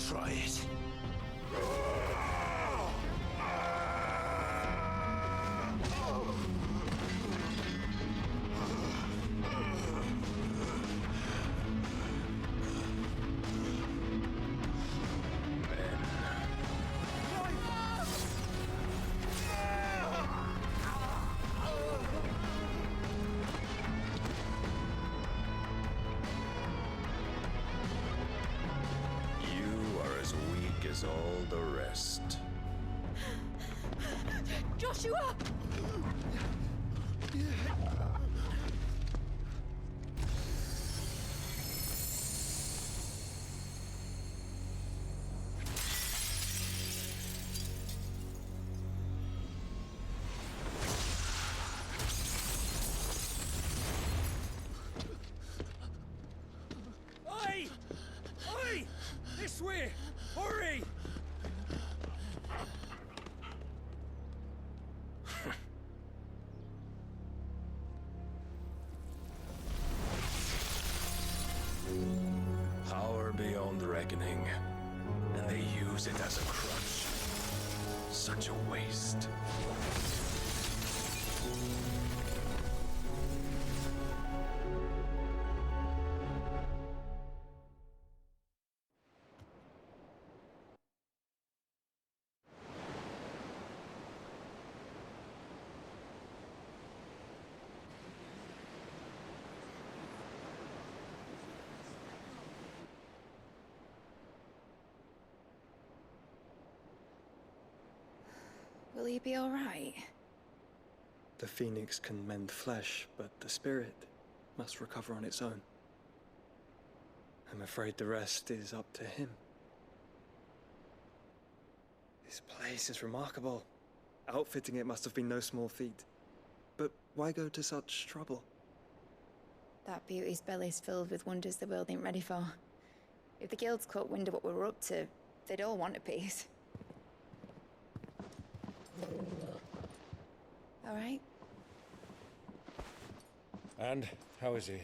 Try it. As all the rest. Joshua! Oi! swear! Hurry! Power beyond reckoning, and they use it as a crutch. Such a waste. Will he be all right? The phoenix can mend flesh, but the spirit must recover on its own. I'm afraid the rest is up to him. This place is remarkable. Outfitting it must have been no small feat. But why go to such trouble? That beauty's belly's filled with wonders the world ain't ready for. If the guilds caught wind of what we were up to, they'd all want a piece. All right? And how is he?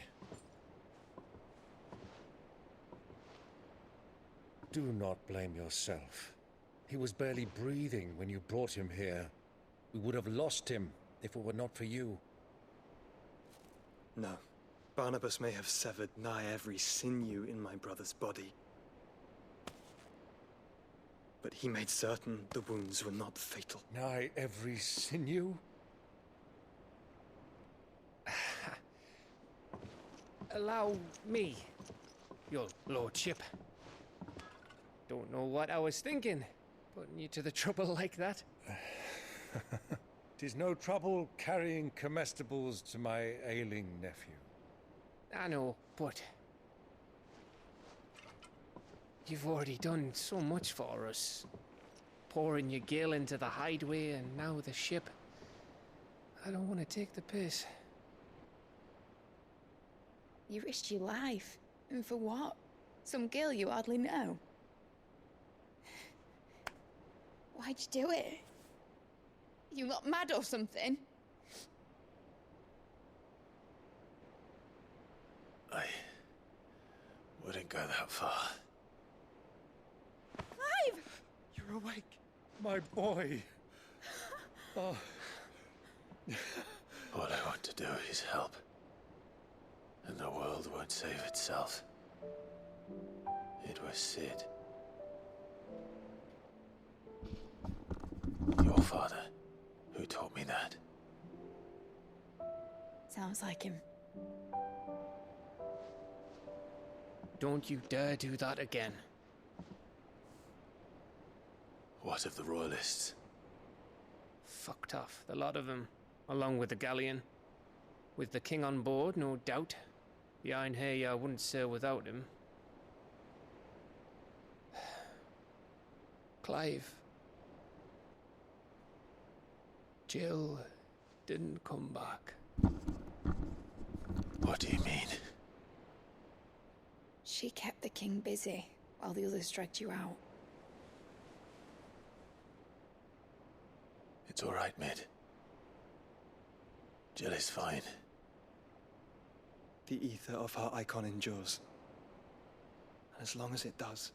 Do not blame yourself. He was barely breathing when you brought him here. We would have lost him if it were not for you. No. Barnabas may have severed nigh every sinew in my brother's body. But he made certain the wounds were not fatal. Nigh every sinew? Allow me, your lordship. Don't know what I was thinking, putting you to the trouble like that. 'Tis no trouble carrying comestibles to my ailing nephew. I know, but you've already done so much for us. Pouring your gil into the hideaway and now the ship. I don't want to take the piss. You risked your life. And for what? Some girl you hardly know. Why'd you do it? You not mad or something? I wouldn't go that far. Clive! You're awake, my boy. Oh. All I want to do is help. And the world won't save itself. It was Sid. Your father, who taught me that. Sounds like him. Don't you dare do that again. What of the royalists? Fucked off, the lot of them, along with the galleon. With the king on board, no doubt. Behind here, I wouldn't sail without him. Clive. Jill didn't come back. What do you mean? She kept the king busy while the others dragged you out. It's all right, Mid. Jill is fine. The ether of her Eikon endures. And as long as it does,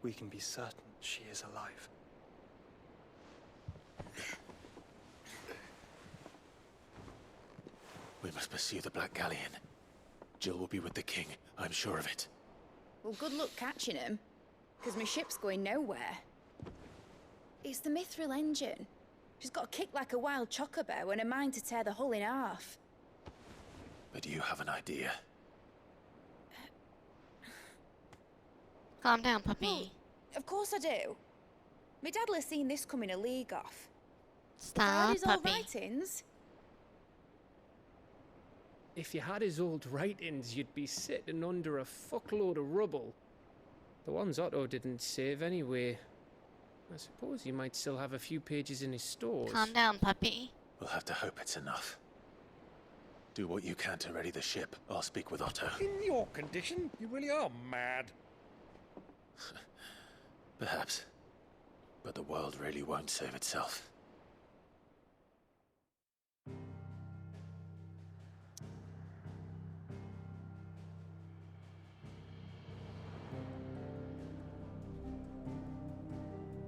we can be certain she is alive. We must pursue the Black Galleon. Jill will be with the king, I'm sure of it. Well, good luck catching him, because my ship's going nowhere. It's the Mithril engine. She's got a kick like a wild chocobo and a mind to tear the hull in half. But do you have an idea? Calm down, puppy. Well, of course I do. My dad'll have seen this coming a league off. Stop, his old puppy. writings. If you had his old writings, you'd be sitting under a fuckload of rubble. The ones Otto didn't save anyway. I suppose he might still have a few pages in his stores. Calm down, puppy. We'll have to hope it's enough. Do what you can to ready the ship. I'll speak with Otto. In your condition, you really are mad. Perhaps. But the world really won't save itself.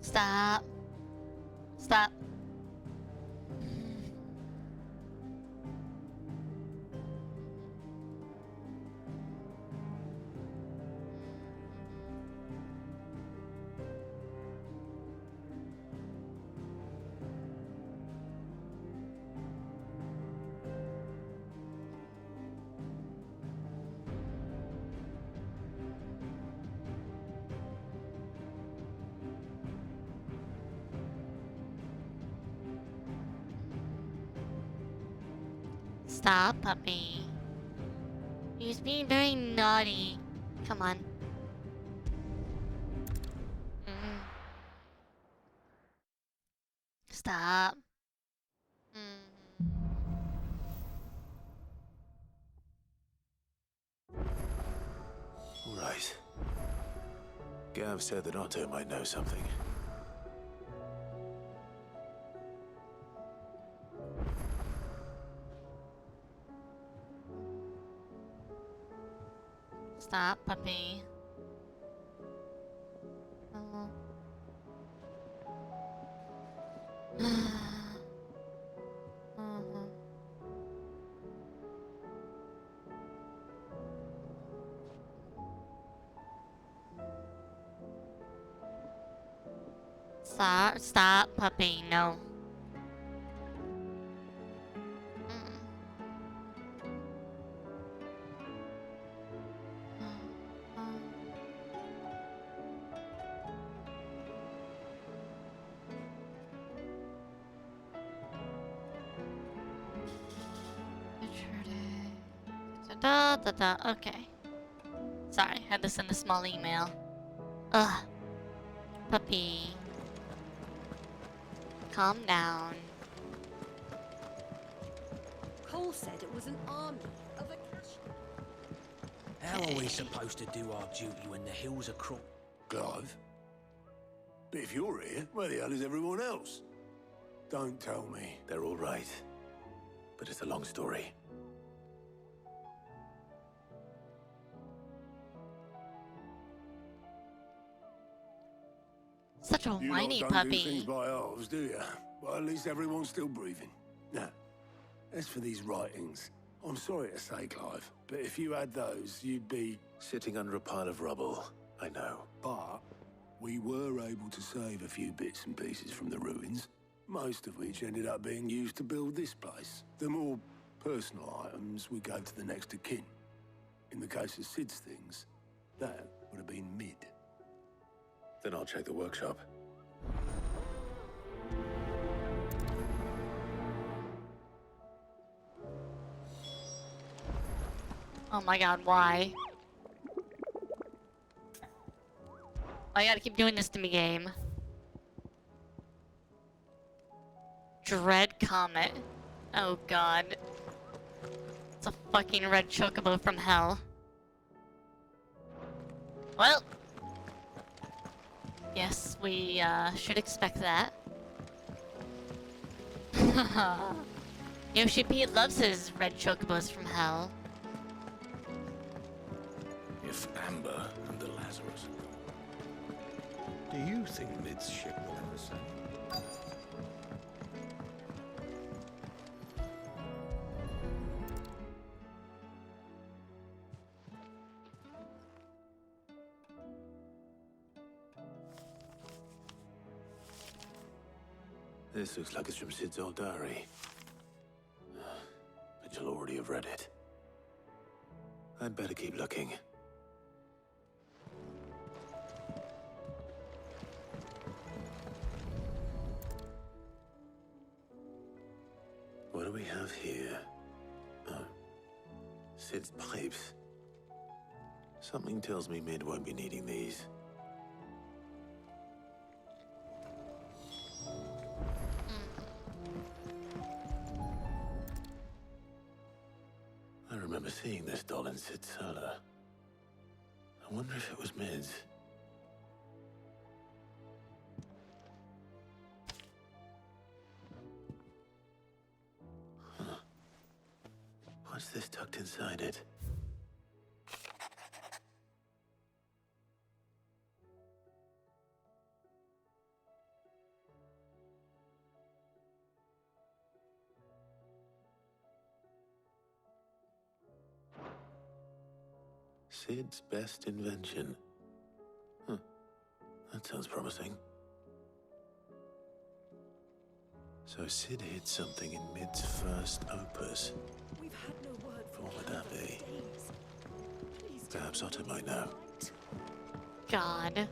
Stop. Stop. Stop, puppy. He's being very naughty. Come on. Stop. All right. Gav said that Otto might know something. Stop, puppy. Oh. Stop, stop, puppy, no. Okay. Sorry, had to send a small email. Ugh. Puppy. Calm down. Cole said it was an army of a cash. How are we supposed to do our duty when the hills are Clive? But if you're here, where the hell is everyone else? Don't tell me. They're all right. But it's a long story. Such a You whiny lot don't do puppy. things by halves, do you? Well, at least everyone's still breathing. Now, as for these writings, I'm sorry to say, Clive, but if you had those, you'd be... Sitting under a pile of rubble, I know. But we were able to save a few bits and pieces from the ruins, most of which ended up being used to build this place. The more personal items we gave to the next of kin. In the case of Sid's things, that would have been mid. Then I'll check the workshop. Oh my god, why? I gotta keep doing this to me, game. Dread Comet. Oh god. It's a fucking red chocobo from hell. Well. Yes, we should expect that. Yoshi P loves his red chocobos from hell. If Amber and the Lazarus Do you think Mid's ship will ever sail? This looks like it's from Sid's old diary. But you'll already have read it. I'd better keep looking. What do we have here? Oh. Sid's pipes. Something tells me Mid won't be needing these. I remember seeing this doll in Sid's cellar. I wonder if it was Mid's. secret tucked inside it. Sid's best invention. Huh. That sounds promising. So Sid hid something in Mid's first opus. We've had no word from What would that be? days. Perhaps Otto might know. God.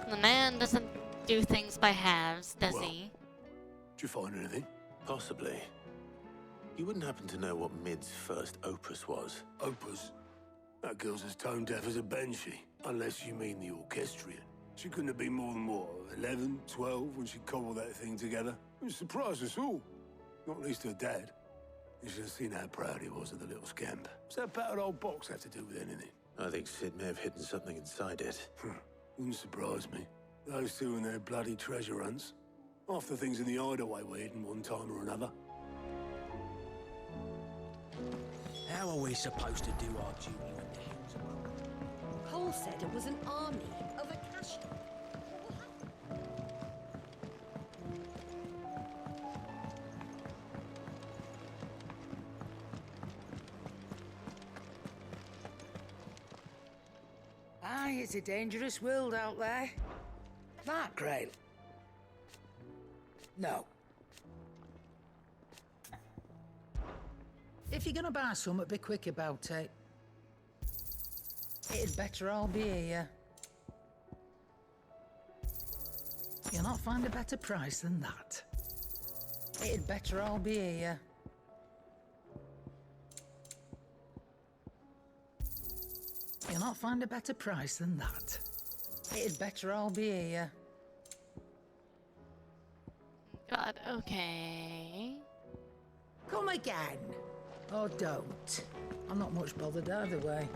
The man doesn't do things by halves, does he? Did you find anything? Possibly. You wouldn't happen to know what Mid's first opus was? Opus? That girl's as tone deaf as a banshee, unless you mean the orchestrion. She couldn't have been more than, what, 11, 12 when she cobbled that thing together? It surprised us all. Not least her dad. You should have seen how proud he was of the little scamp. What's that battered old box have to do with anything? I think Sid may have hidden something inside it. Wouldn't surprise me. Those two and their bloody treasure hunts. Half the things in the hideaway were hidden one time or another. How are we supposed to do our duty when the hills are broken? Cole said it was an army of Akashi. Aye, it's a dangerous world out there. That Grail? No. If you're gonna buy something, be quick about it. It'd better all be here. You'll not find a better price than that. It'd better all be here. You'll not find a better price than that. It'd better all be here. God, okay. Come again. Or don't. I'm not much bothered either way.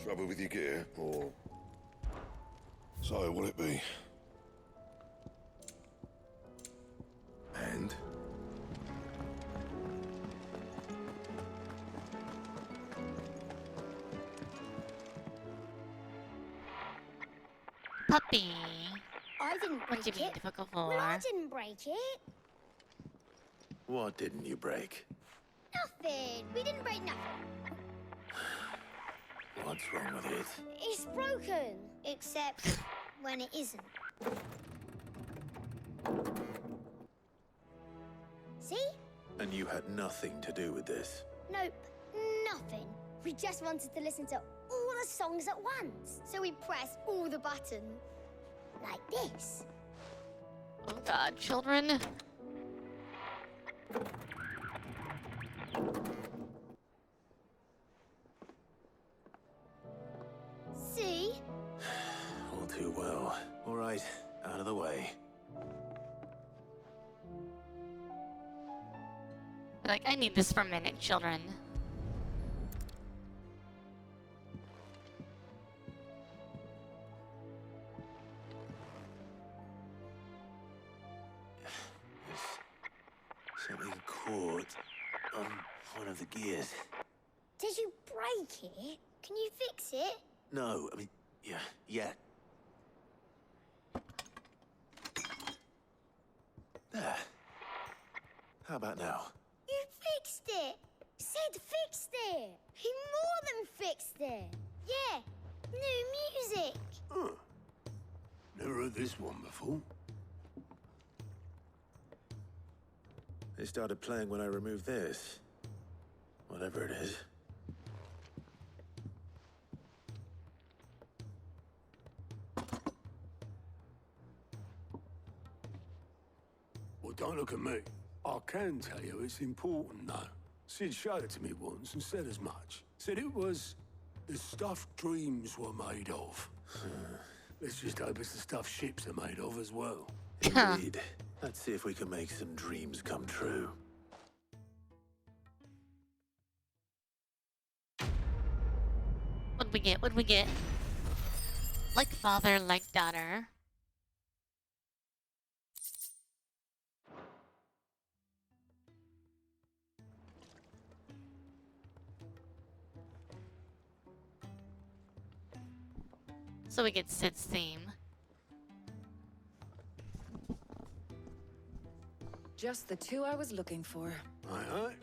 Trouble with your gear, or... So, will it be? And? Puppy. I didn't What do break you mean it. difficult Well, for? I didn't break it. What didn't you break? Nothing. We didn't break nothing. What's wrong with it? It's broken. Except when it isn't. See? And you had nothing to do with this? Nope. Nothing. We just wanted to listen to all the songs at once. So we pressed all the buttons. Like this. Oh God, children. See? All too well. All right, out of the way. Like, I need this for a minute, children. Something caught on one of the gears. Did you break it? Can you fix it? No, I mean, yeah. There. How about now? You fixed it! Sid fixed it! He more than fixed it! Yeah, new music! Huh. Never heard this one before. They started playing when I removed this. Whatever it is. Well, don't look at me. I can tell you it's important, though. Sid showed it to me once and said as much. Said it was the stuff dreams were made of. Let's just hope it's the stuff ships are made of as well. Indeed. Let's see if we can make some dreams come true. What'd we get? What'd we get? Like father, like daughter. So we get Sid's theme. Just the two I was looking for. Aye.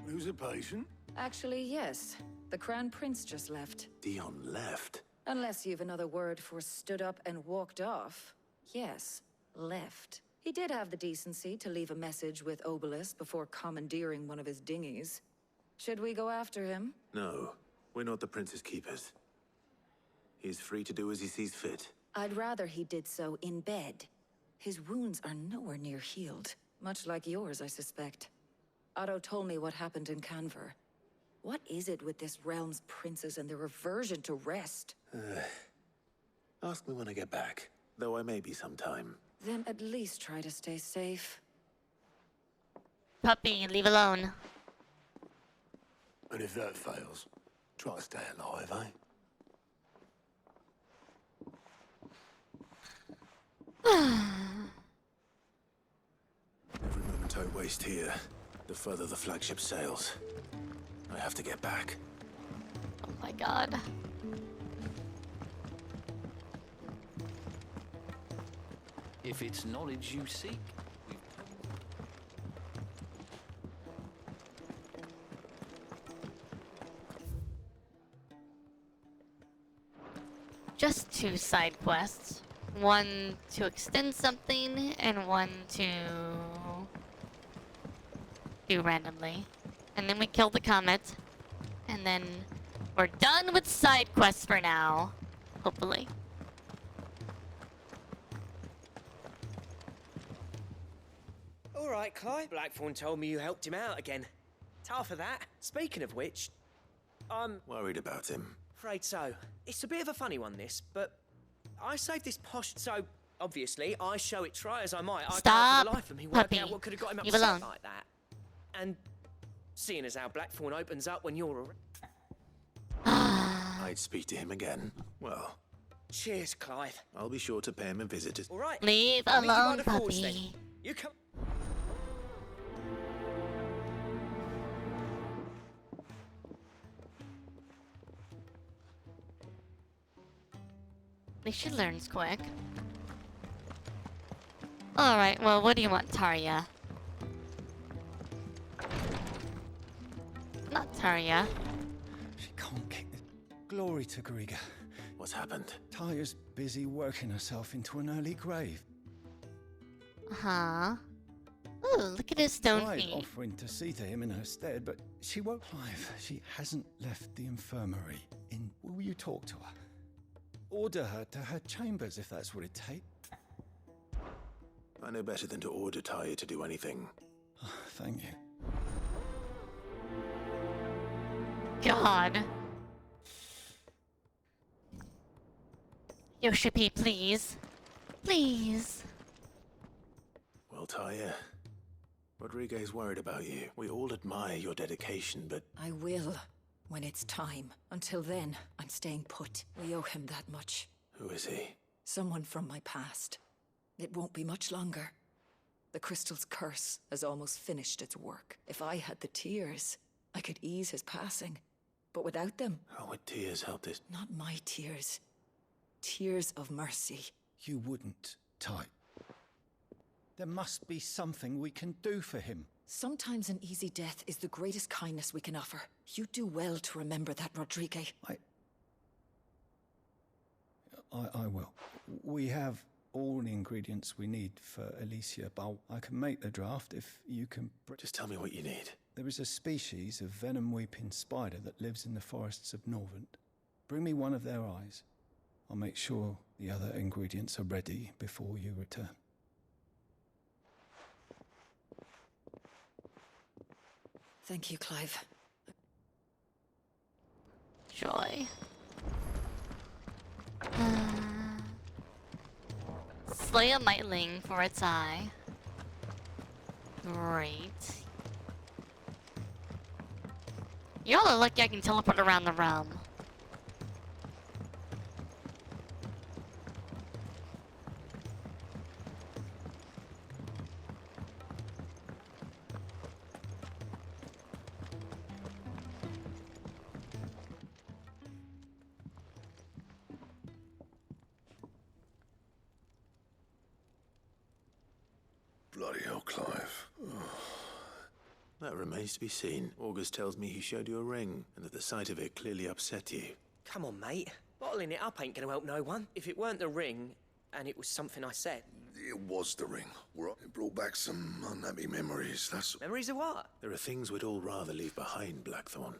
Who's a patient? Actually, yes. The Crown Prince just left. Dion left? Unless you've another word for stood up and walked off. Yes, left. He did have the decency to leave a message with Obelisk before commandeering one of his dinghies. Should we go after him? No, we're not the Prince's keepers. He's free to do as he sees fit. I'd rather he did so in bed. His wounds are nowhere near healed. Much like yours, I suspect. Otto told me what happened in Canver. What is it with this realm's princes and their aversion to rest? Ask me when I get back, though I may be sometime. Then at least try to stay safe. Puppy, leave alone. And if that fails, try to stay alive, eh? Every moment I waste here, the further the flagship sails. I have to get back. Oh my god. If it's knowledge you seek, Just 2 side quests. One to extend something, and one to do randomly. And then we kill the comet. And then we're done with side quests for now. Hopefully. Alright, Clive. Blackthorn told me you helped him out again. Tough for that. Speaking of which, I'm worried about him. Afraid so. It's a bit of a funny one, this, but I saved this posh, so obviously I show it try as I might. I can't for the life of me work out what could have got him Leave upset alone. like that. And seeing as how Blackthorn opens up when you're I'd speak to him again. Well, cheers, Clive. I'll be sure to pay him a visit. All right. Leave I'll meet you by alone, the forge then. puppy. You come. At least she learns quick. Alright, well, what do you want, Tarja? Not Tarja. She can't kick it. Glory to Griga. What's happened? Tarja's busy working herself into an early grave. Huh? Ooh, look at his stone Tried feet. offering to see to him in her stead, but she won't. Clive, she hasn't left the infirmary. Will you talk to her? Order her to her chambers if that's what it takes. I know better than to order Tarja to do anything. Thank you. God. Yoshi-P, please. Please. Well, Tarja, Rodriguez worried about you. We all admire your dedication, but I will, when it's time. Until then, I'm staying put. We owe him that much. who is he? Someone from my past. It won't be much longer. The crystal's curse has almost finished its work. If I had the tears, I could ease his passing. But without them... How would tears help this? Not my tears. Tears of mercy. You wouldn't, Ty. There must be something we can do for him. Sometimes an easy death is the greatest kindness we can offer. You do well to remember that, Rodrigue. I will. We have all the ingredients we need for Alicia, but I can make the draft if you can... Just tell me what you need. There is a species of venom-weeping spider that lives in the forests of Norvent. Bring me one of their eyes. I'll make sure the other ingredients are ready before you return. Thank you, Clive. Joy. Slay a mightling for its eye. Great. Y'all are lucky I can teleport around the realm. Bloody hell, Clive. That remains to be seen. August tells me he showed you a ring, and that the sight of it clearly upset you. Come on, mate. Bottling it up ain't gonna help no one. If it weren't the ring, and it was something I said. It was the ring. It brought back some unhappy memories, that's... Memories of what? There are things we'd all rather leave behind, Blackthorn.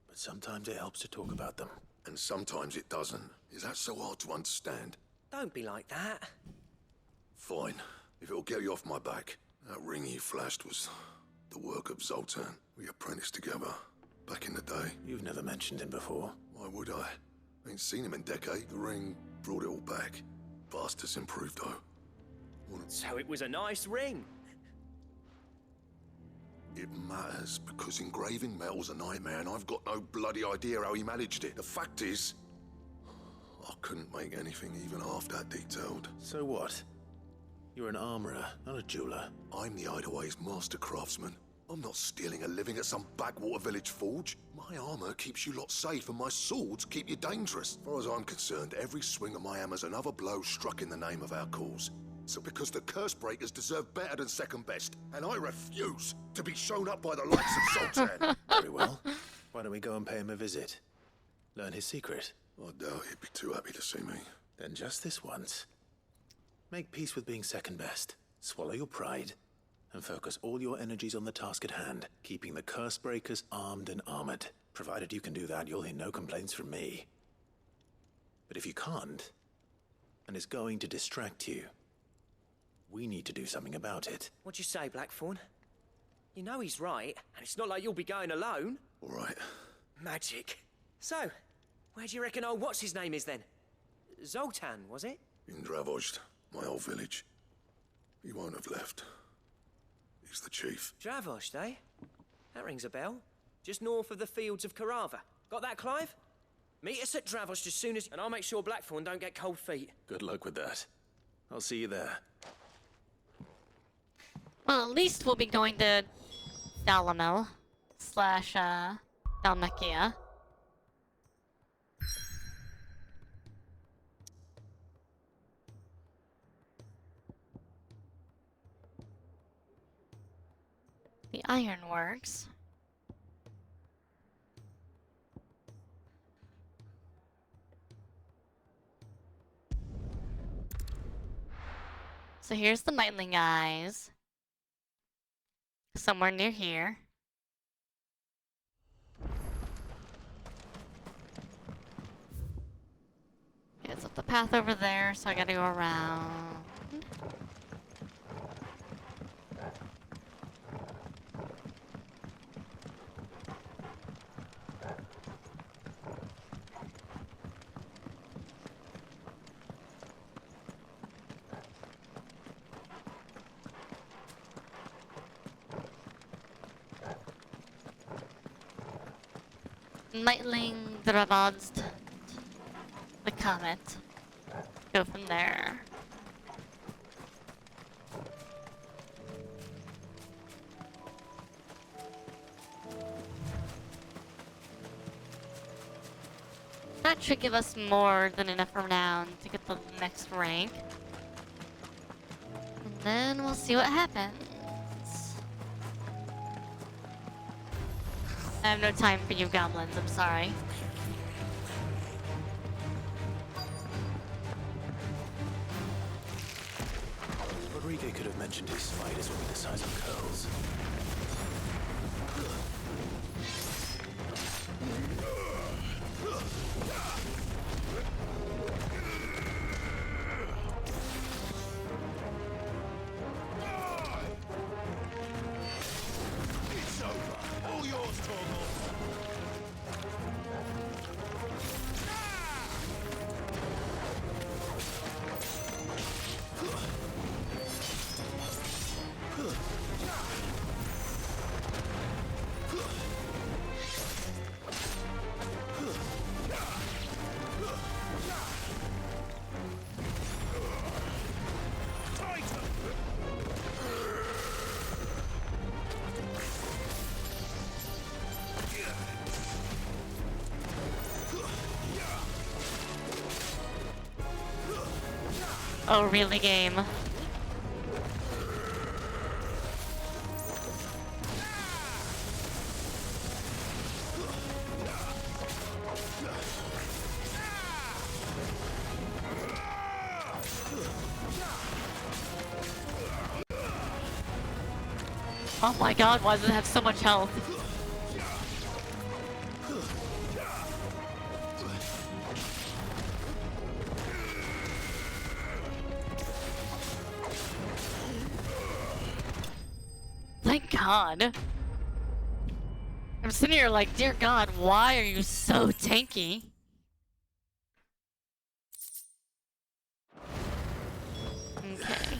But sometimes it helps to talk about them. And sometimes it doesn't. Is that so hard to understand? Don't be like that. Fine. If it'll get you off my back. That ring he flashed was the work of Zoltan. We apprenticed together back in the day. You've never mentioned him before. Why would I? Ain't seen him in decades. The ring brought it all back. Bastards improved though. So it was a nice ring. It matters because engraving metal's a nightmare and I've got no bloody idea how he managed it. The fact is, I couldn't make anything even half that detailed. So what? You're an armorer, not a jeweler. I'm the Hideaway's master craftsman. I'm not stealing a living at some backwater village forge. My armor keeps you lot safe and my swords keep you dangerous. As far as I'm concerned, every swing of my hammer's another blow struck in the name of our cause. So because the curse breakers deserve better than second best, and I refuse to be shown up by the likes of Zoltan. Very well. Why don't we go and pay him a visit? Learn his secret. I doubt he'd be too happy to see me. Then just this once. Make peace with being second best. Swallow your pride. And focus all your energies on the task at hand, keeping the curse breakers armed and armored. Provided you can do that, you'll hear no complaints from me. But if you can't, and it's going to distract you, we need to do something about it. What'd you say, Blackthorn? You know he's right, and it's not like you'll be going alone. All right. Magic. So, where do you reckon old what's-his-name is then? Zoltan, was it? In Dravozd, my old village. He won't have left. He's the chief. Dravozd, eh? That rings a bell. Just north of the fields of Karava. Got that, Clive? Meet us at Dravozd as soon as... And I'll make sure Blackthorn don't get cold feet. Good luck with that. I'll see you there. Well, at least we'll be going to Dalamel / Dalmekia. The ironworks. So here's the Mightling Eyes. Somewhere near here. It's up the path over there, so I gotta go around. Mightling Dravozd, the comet. Go from there. That should give us more than enough renown to get the next rank. And then we'll see what happens. I have no time for you goblins, I'm sorry. Rodriguez could have mentioned his spiders would be the size of curls. It's over. All yours, Torgal. Oh, really, game? Oh my god, why does it have so much health? Thank God. I'm sitting here like, dear God, why are you so tanky? Okay.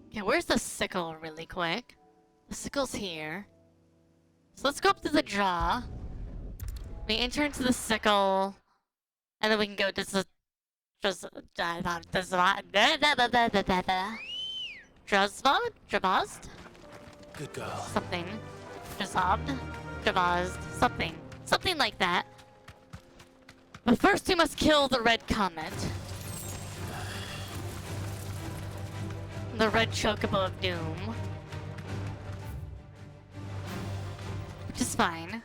Okay, where's the sickle really quick? The sickle's here. So let's go up to the jaw. We enter into the sickle. And then we can go to the... Javazd? Good girl. Something. Javazd. Something. Something like that. But first we must kill the red comet. The red chocobo of doom. Which is fine.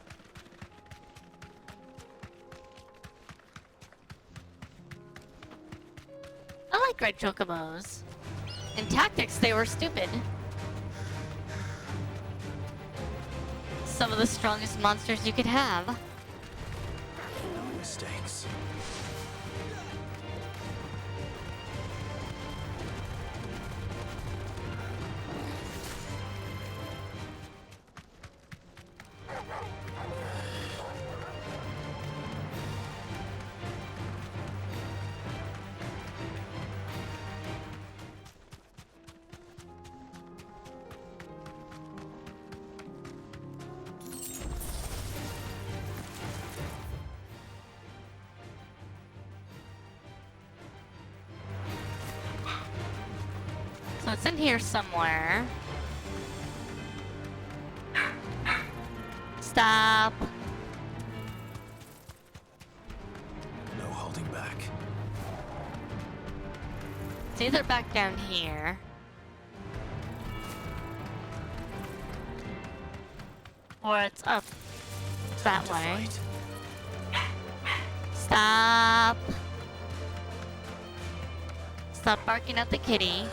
I like red chocobos. In tactics, they were stupid. Some of the strongest monsters you could have. No mistakes. So it's in here somewhere. Stop. No holding back. It's either back down here. Or it's up that way. Stop. Stop barking at the kitty.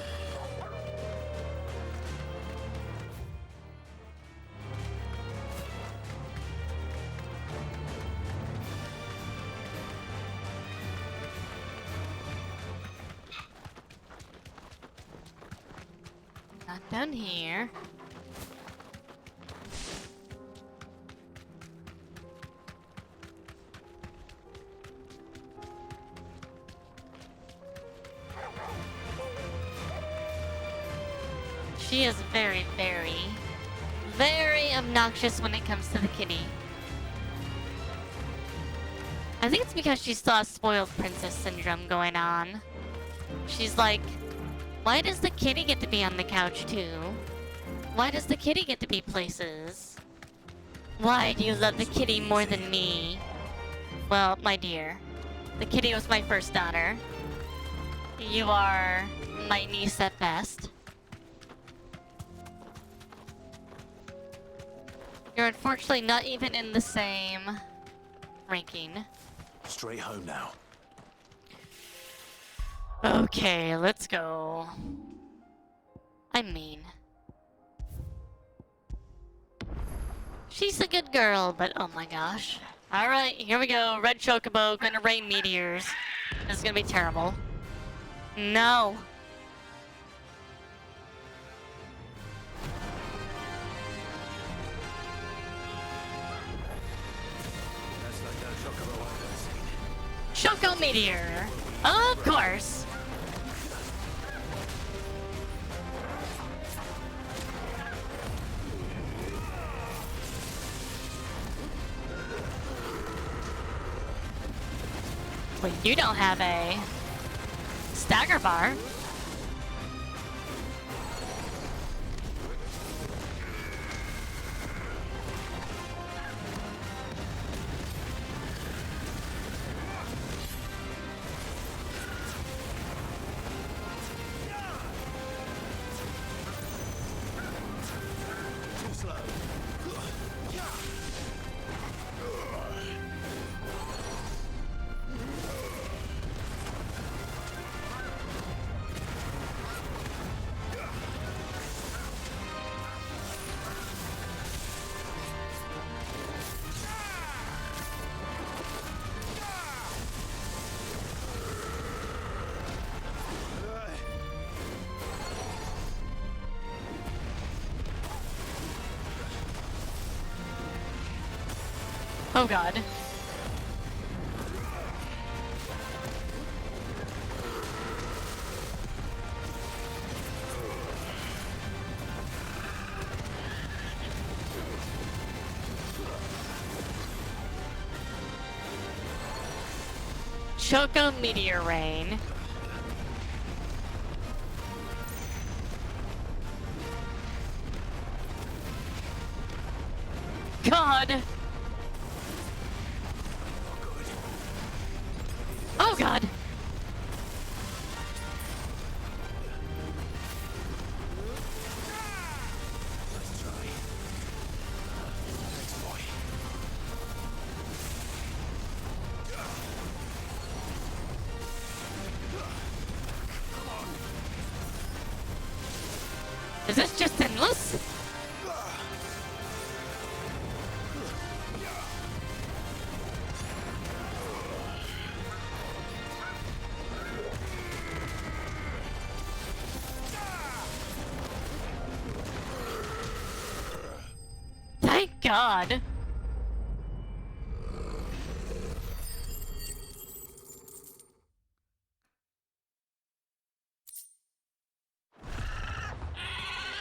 Not down here. She is very, very, very obnoxious when it comes to the kitty. I think it's because she still has spoiled princess syndrome going on. She's like, why does the kitty get to be on the couch too? Why does the kitty get to be places? Why do you love the kitty more than me? Well, my dear, the kitty was my first daughter. You are my niece at best. You're unfortunately not even in the same ranking. Straight home now. Okay, let's go. I mean... she's a good girl, but oh my gosh. Alright, here we go. Red chocobo, gonna rain meteors. This is gonna be terrible. No! Choco meteor! Of course! Wait, you don't have a stagger bar. Oh god. Choco Meteor Rain. God! Oh god! Is this just endless? Thank God.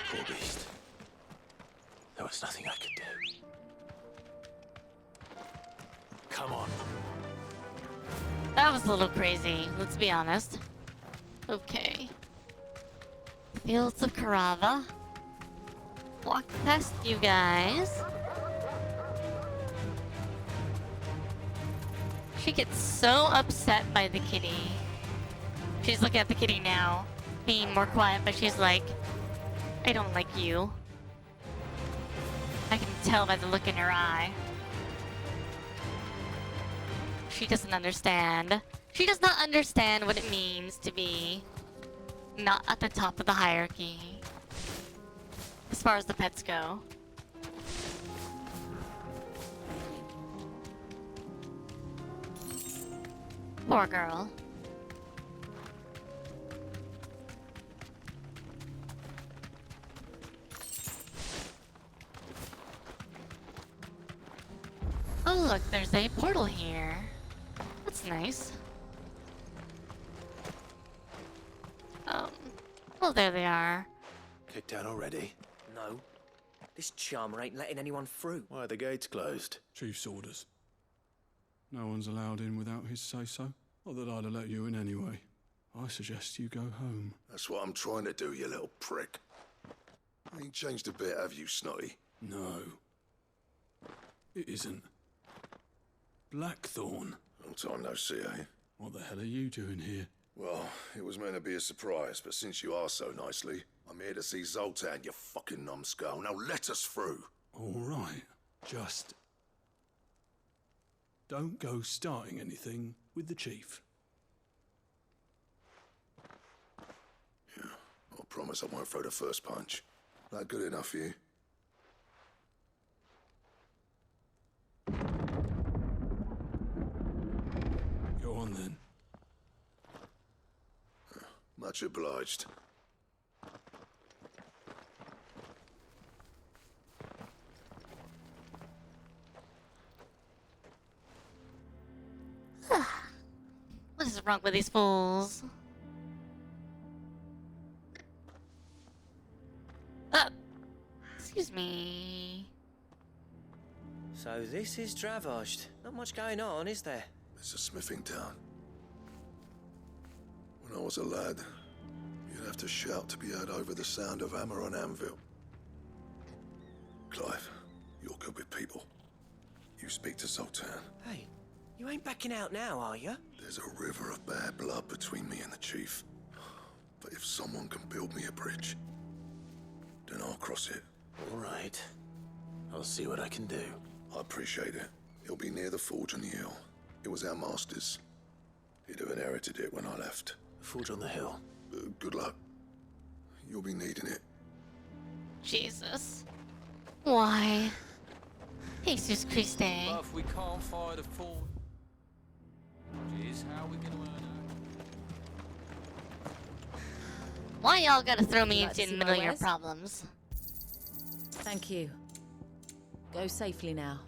Poor beast. There was nothing I could do. Come on. That was a little crazy, let's be honest. Okay. Fields of Carava. Walk past you guys. She gets so upset by the kitty. She's looking at the kitty now, being more quiet, but she's like, I don't like you. I can tell by the look in her eye. She doesn't understand. She does not understand what it means to be not at the top of the hierarchy. As far as the pets go. Poor girl. Oh look, there's a portal here. That's nice. Well, there they are. Kicked out already? No. This charmer ain't letting anyone through. Why are the gates closed? Chief's orders. No one's allowed in without his say-so. Not that I'd have let you in anyway. I suggest you go home. That's what I'm trying to do, you little prick. Ain't changed a bit, have you, Snotty? No. It isn't. Blackthorn. Long time no see, eh? What the hell are you doing here? Well, it was meant to be a surprise, but since you are so nicely, I'm here to see Zoltan, you fucking numbskull. Now let us through. All right. Just don't go starting anything with the chief. Yeah, I promise I won't throw the first punch. That good enough for you? Go on then. Much obliged. What is wrong with these fools? Excuse me. So this is Dravaged. Not much going on, is there? It's a smithing town. When I was a lad, you'd have to shout to be heard over the sound of hammer on anvil. Clive, you're good with people. You speak to Zoltan. Hey, you ain't backing out now, are you? There's a river of bad blood between me and the chief. But if someone can build me a bridge, then I'll cross it. All right. I'll see what I can do. I appreciate it. It'll be near the forge on the hill. It was our master's. He'd have inherited it when I left. Forge on the hill. Good luck. You'll be needing it. Jesus. Why? Jesus Christ. But if we can't fire the forge, how are we gonna earn it? Why y'all gotta throw me Like to into the see middle my of your wares? problems? Thank you. Go safely now.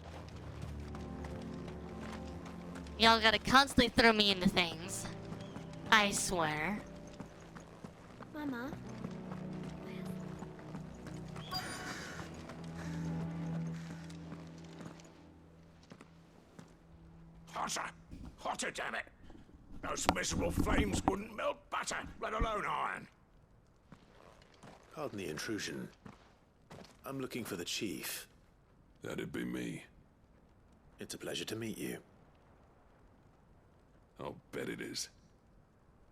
Y'all gotta constantly throw me into things. I swear. Mama. Hotter! Hotter, damn it! Those miserable flames wouldn't melt butter, let alone iron. Pardon the intrusion. I'm looking for the chief. That'd be me. It's a pleasure to meet you. I'll bet it is.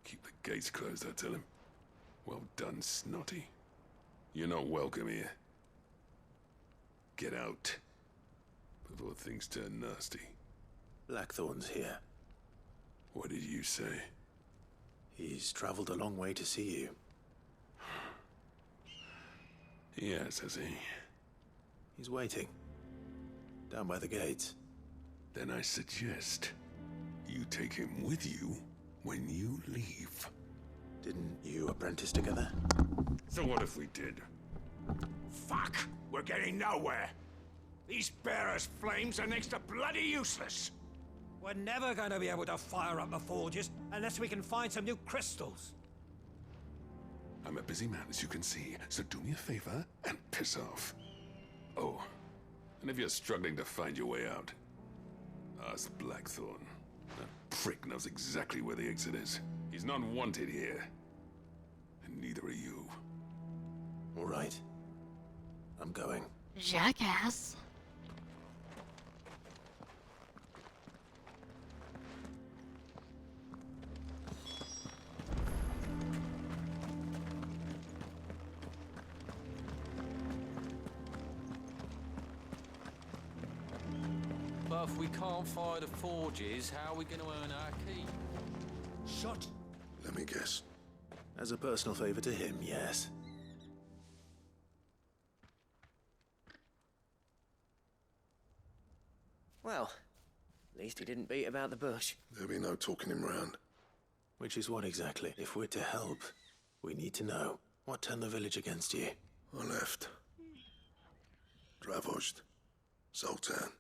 Keep the gates closed, I tell him. Well done, Snotty. You're not welcome here. Get out. Before things turn nasty. Blackthorn's here. What did you say? He's traveled a long way to see you. Yes, has he? He's waiting. Down by the gates. Then I suggest you take him with you when you leave. Didn't you apprentice together? So what if we did? Fuck! We're getting nowhere. These bearers' flames are next to bloody useless. We're never going to be able to fire up the forges unless we can find some new crystals. I'm a busy man, as you can see, so do me a favor and piss off. Oh, and if you're struggling to find your way out, ask Blackthorn. That prick knows exactly where the exit is. He's not wanted here. And neither are you. All right. I'm going. Jackass. But if we can't fire the forges, how are we going to earn our keep? Shut. Let me guess. As a personal favor to him, yes. Well, at least he didn't beat about the bush. There'll be no talking him round. Which is what exactly? If we're to help, we need to know. What turned the village against you? I left. Dravozd. Zoltan.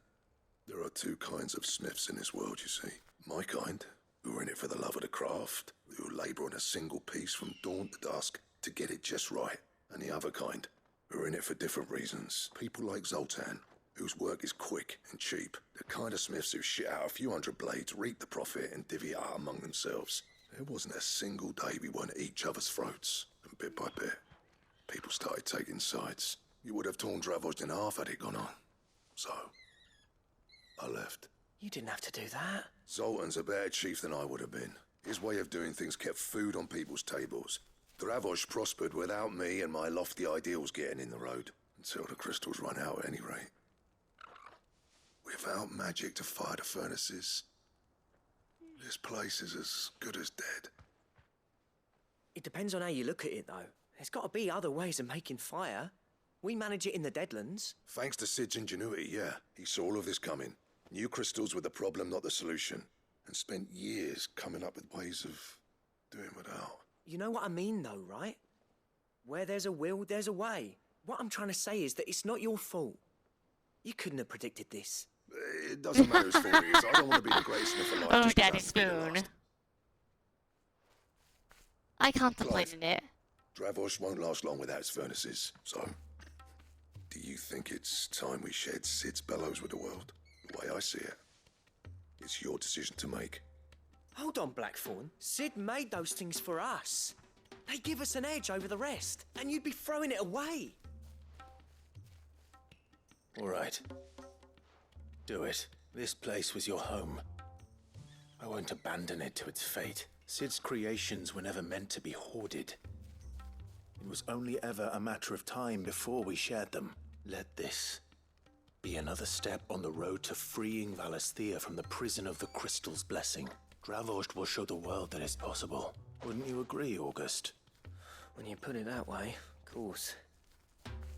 There are two kinds of smiths in this world, you see. My kind, who are in it for the love of the craft, who labour on a single piece from dawn to dusk to get it just right. And the other kind, who are in it for different reasons. People like Zoltan, whose work is quick and cheap. The kind of smiths who shit out a few hundred blades, reap the profit, and divvy it out among themselves. There wasn't a single day we weren't at each other's throats. And bit by bit, people started taking sides. You would have torn Dravozd in half had it gone on. So, I left. You didn't have to do that. Zoltan's a better chief than I would have been. His way of doing things kept food on people's tables. Dravozd prospered without me and my lofty ideals getting in the road. Until the crystals run out at any rate. Without magic to fire the furnaces, this place is as good as dead. It depends on how you look at it, though. There's got to be other ways of making fire. We manage it in the Deadlands. Thanks to Sid's ingenuity, yeah. He saw all of this coming. Knew crystals were the problem, not the solution. And spent years coming up with ways of doing without. You know what I mean, though, right? Where there's a will, there's a way. What I'm trying to say is that it's not your fault. You couldn't have predicted this. It doesn't matter whose fault it is. I don't want to be the greatest smith alive. Oh, just 'cause Daddy I'm the Spoon. last. I contemplated it. Dravozd won't last long without its furnaces, so... Do you think it's time we shared Sid's bellows with the world? The way I see it. It's your decision to make. Hold on, Blackthorn. Sid made those things for us. They give us an edge over the rest, and you'd be throwing it away. All right. Do it. This place was your home. I won't abandon it to its fate. Sid's creations were never meant to be hoarded. It was only ever a matter of time before we shared them. Let this be another step on the road to freeing Valisthea from the prison of the Crystal's blessing. Dravozd will show the world that it's possible. Wouldn't you agree, August? When you put it that way, of course.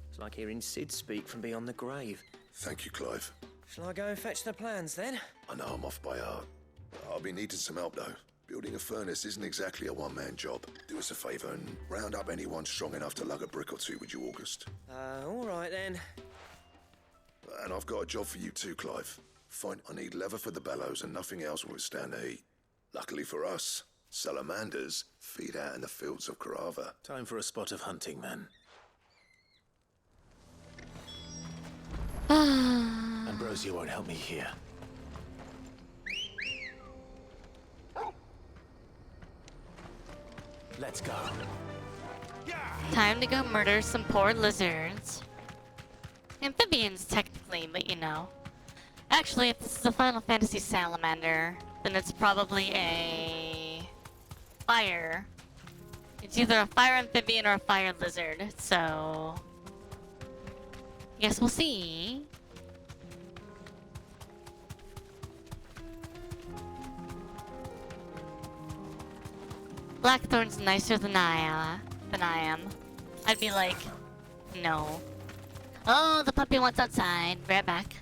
It's like hearing Sid speak from beyond the grave. Thank you, Clive. Shall I go and fetch the plans, then? I know I'm off by heart. I'll be needing some help, though. Building a furnace isn't exactly a one-man job. Do us a favour and round up anyone strong enough to lug a brick or two, would you, August? All right, then. And I've got a job for you too, Clive. Fine, I need leather for the bellows and nothing else will withstand the heat. Luckily for us, salamanders feed out in the fields of Carava. Time for a spot of hunting, then. Ambrosia won't help me here. Let's go. Time to go murder some poor lizards. Amphibians, technically, but you know. Actually, if this is a Final Fantasy salamander, then it's probably a fire. It's either a fire amphibian or a fire lizard, so I guess we'll see. Blackthorn's nicer than I am. I'd be like, no. Oh, the puppy wants outside. Be right back.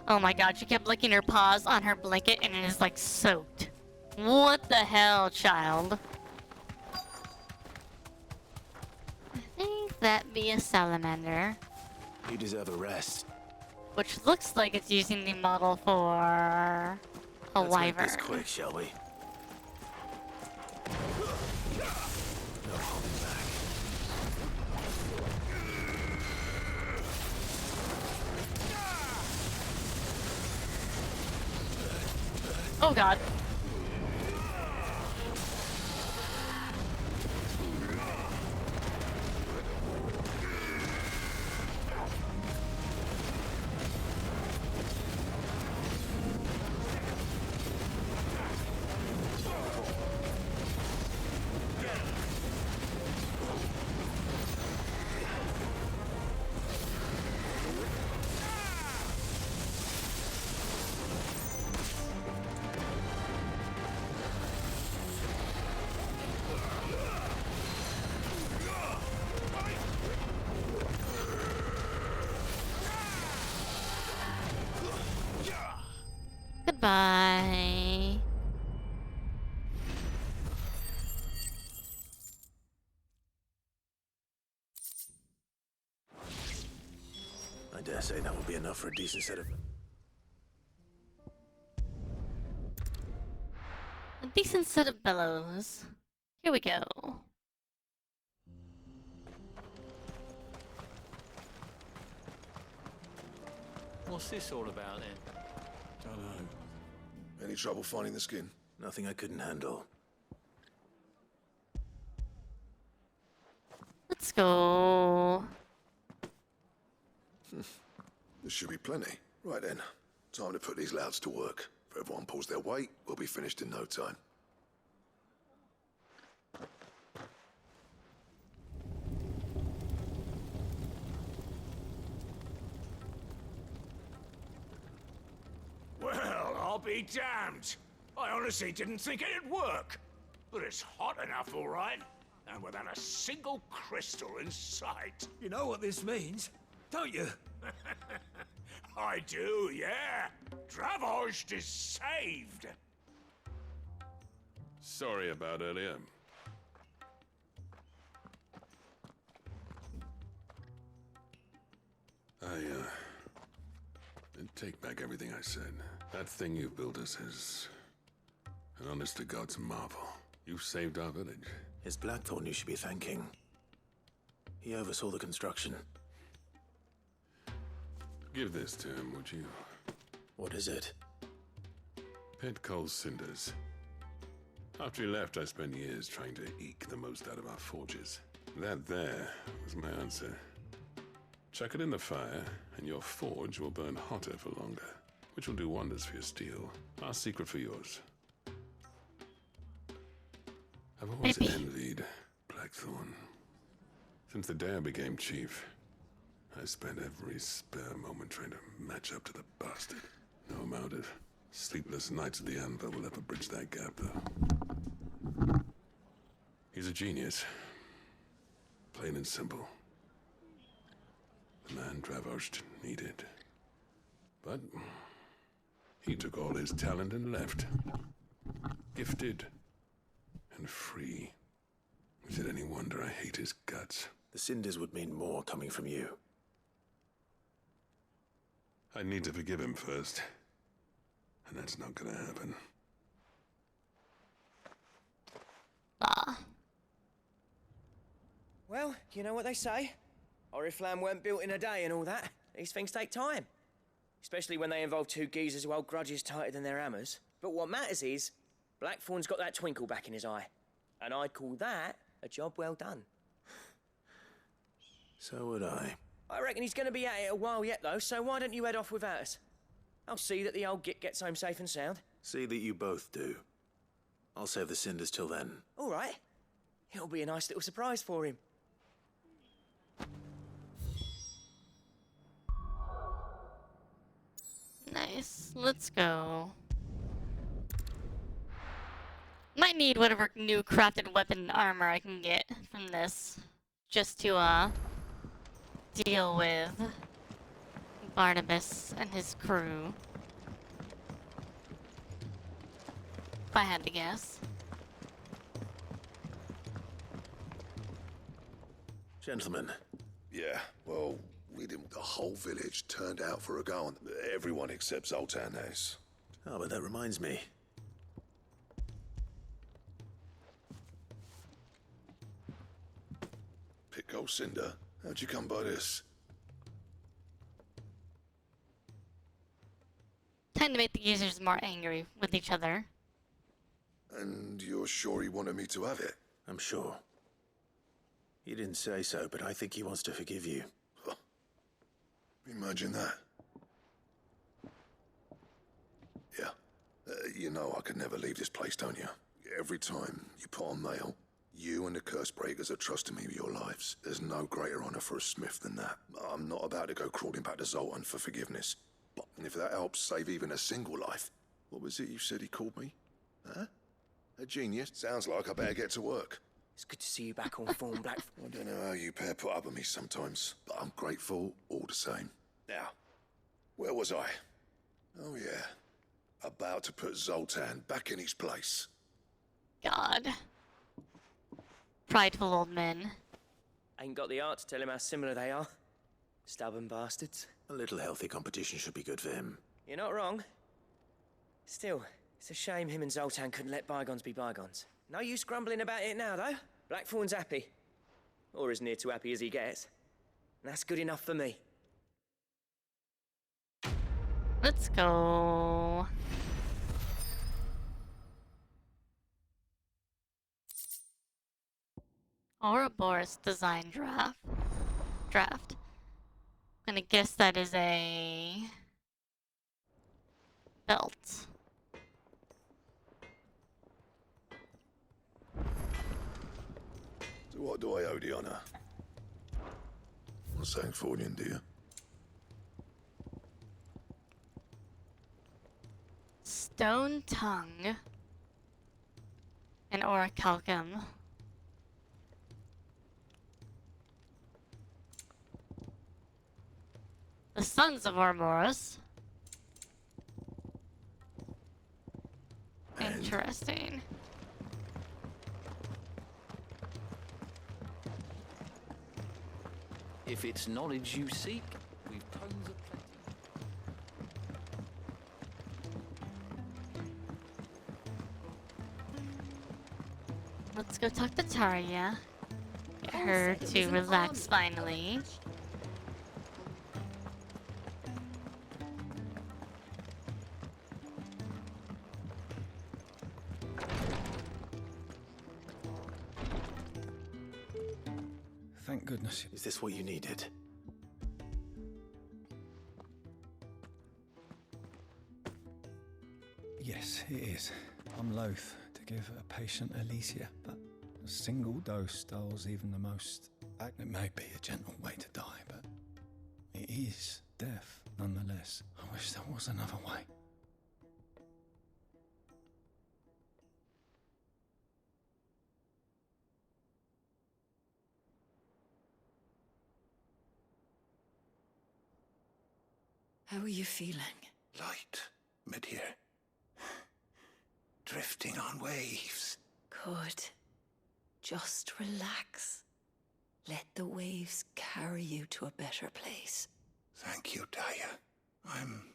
Oh my god, she kept licking her paws on her blanket and it is like soaked. What the hell, child? I think that be a salamander. You deserve a rest. Which looks like it's using the model for a Let's wyvern. make this quick, shall we? No holding back. Oh god. Goodbye. I dare say that will be enough for a decent set of... A decent set of bellows. Here we go. What's this all about then? Don't know. Any trouble finding the skin? Nothing I couldn't handle. Let's go. There should be plenty. Right then, time to put these louds to work. If everyone pulls their weight, we'll be finished in no time. Well, I'll be damned. I honestly didn't think it'd work. But it's hot enough, all right. And without a single crystal in sight. You know what this means, don't you? I do, yeah. Dravost is saved. Sorry about earlier. I take back everything I said. That thing you built us is an honest-to-God's marvel. You saved our village. It's Blackthorn you should be thanking. He oversaw the construction. Give this to him, would you? What is it? Pet coal cinders. After he left, I spent years trying to eke the most out of our forges. That there was my answer. Chuck it in the fire, and your forge will burn hotter for longer, which will do wonders for your steel. Our secret for yours. I've always envied Blackthorn. Since the day I became chief, I spent every spare moment trying to match up to the bastard. No amount of sleepless nights at the anvil will ever bridge that gap, though. He's a genius. Plain and simple. The man Dravosht needed. But he took all his talent and left. Gifted and free. Is it any wonder I hate his guts? The cinders would mean more coming from you. I need to forgive him first. And that's not gonna happen. Well, you know what they say. Oriflamme weren't built in a day and all that. These things take time. Especially when they involve two geezers who hold grudges tighter than their hammers. But what matters is, Blackthorn's got that twinkle back in his eye. And I'd call that a job well done. So would I. I reckon he's going to be at it a while yet, though, so why don't you head off without us? I'll see that the old git gets home safe and sound. See that you both do. I'll save the cinders till then. All right. It'll be a nice little surprise for him. Nice. Let's go. Might need whatever new crafted weapon and armor I can get from this. Just to, deal with Barnabas and his crew. If I had to guess. Gentlemen. Yeah, well, the whole village turned out for a go on. Everyone except Zoltan has. Oh, but that reminds me. Pick old Cinder. How'd you come by this? Time to make the users more angry with each other. And you're sure he wanted me to have it? I'm sure. He didn't say so, but I think he wants to forgive you. Huh. Imagine that. Yeah. You know I could never leave this place, don't you? Every time you put on mail, you and the curse breakers are trusting me with your lives. There's no greater honor for a smith than that. I'm not about to go crawling back to Zoltan for forgiveness. But if that helps save even a single life... What was it you said he called me? Huh? A genius? Sounds like I better get to work. It's good to see you back on form, Black. I don't know how you pair put up with me sometimes, but I'm grateful all the same. Now, where was I? Oh yeah, about to put Zoltan back in his place. God. Prideful old men. Ain't got the art to tell him how similar they are. Stubborn bastards. A little healthy competition should be good for him. You're not wrong. Still, it's a shame him and Zoltan couldn't let bygones be bygones. No use grumbling about it now, though. Blackthorn's happy. Or as near to happy as he gets. And that's good enough for me. Let's go. Ouroboros design draft. I'm gonna guess that is a belt. So what do I owe the honor? What's saying for you, dear? Stone tongue. And orichalcum. The Sons of Ouroboros. Interesting. If it's knowledge you seek, we've tons of plenty. Let's go talk to Tarja. Get her to relax finally. Thank goodness. Is this what you needed? Yes, it is. I'm loath to give a patient Alicia, but a single dose dulls even the most... It may be a gentle way to die, but it is death nonetheless. I wish there was another way. How are you feeling? Light, mid-here. Drifting on waves. Good. Just relax. Let the waves carry you to a better place. Thank you, Daya. I'm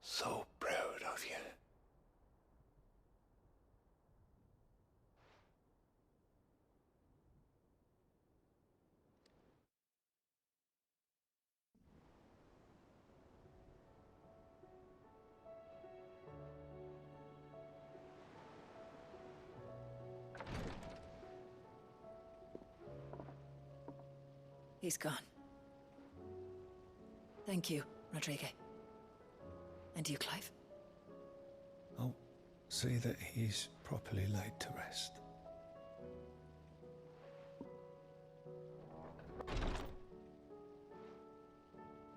so proud of you. He's gone. Thank you, Rodrigue. And you, Clive? I'll see that he's properly laid to rest.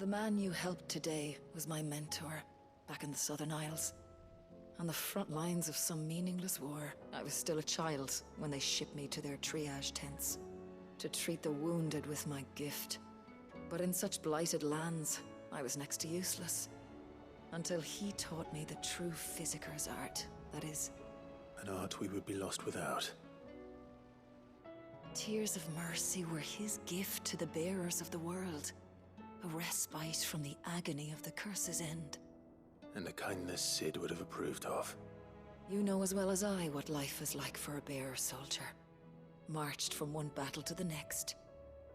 The man you helped today was my mentor back in the Southern Isles. On the front lines of some meaningless war. I was still a child when they shipped me to their triage tents to treat the wounded with my gift. But in such blighted lands, I was next to useless. Until he taught me the true physicker's art, that is... An art we would be lost without. Tears of mercy were his gift to the bearers of the world. A respite from the agony of the curse's end. And a kindness Sid would have approved of. You know as well as I what life is like for a bearer soldier. Marched from one battle to the next,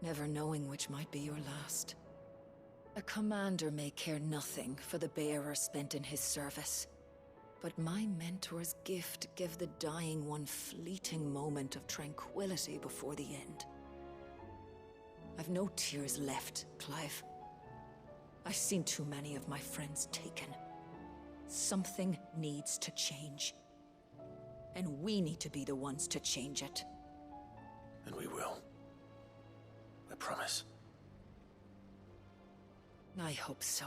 never knowing which might be your last. A commander may care nothing for the bearer spent in his service. But my mentor's gift gave the dying one fleeting moment of tranquility before the end. I've no tears left, Clive. I've seen too many of my friends taken. Something needs to change. And we need to be the ones to change it. And we will. I promise. I hope so.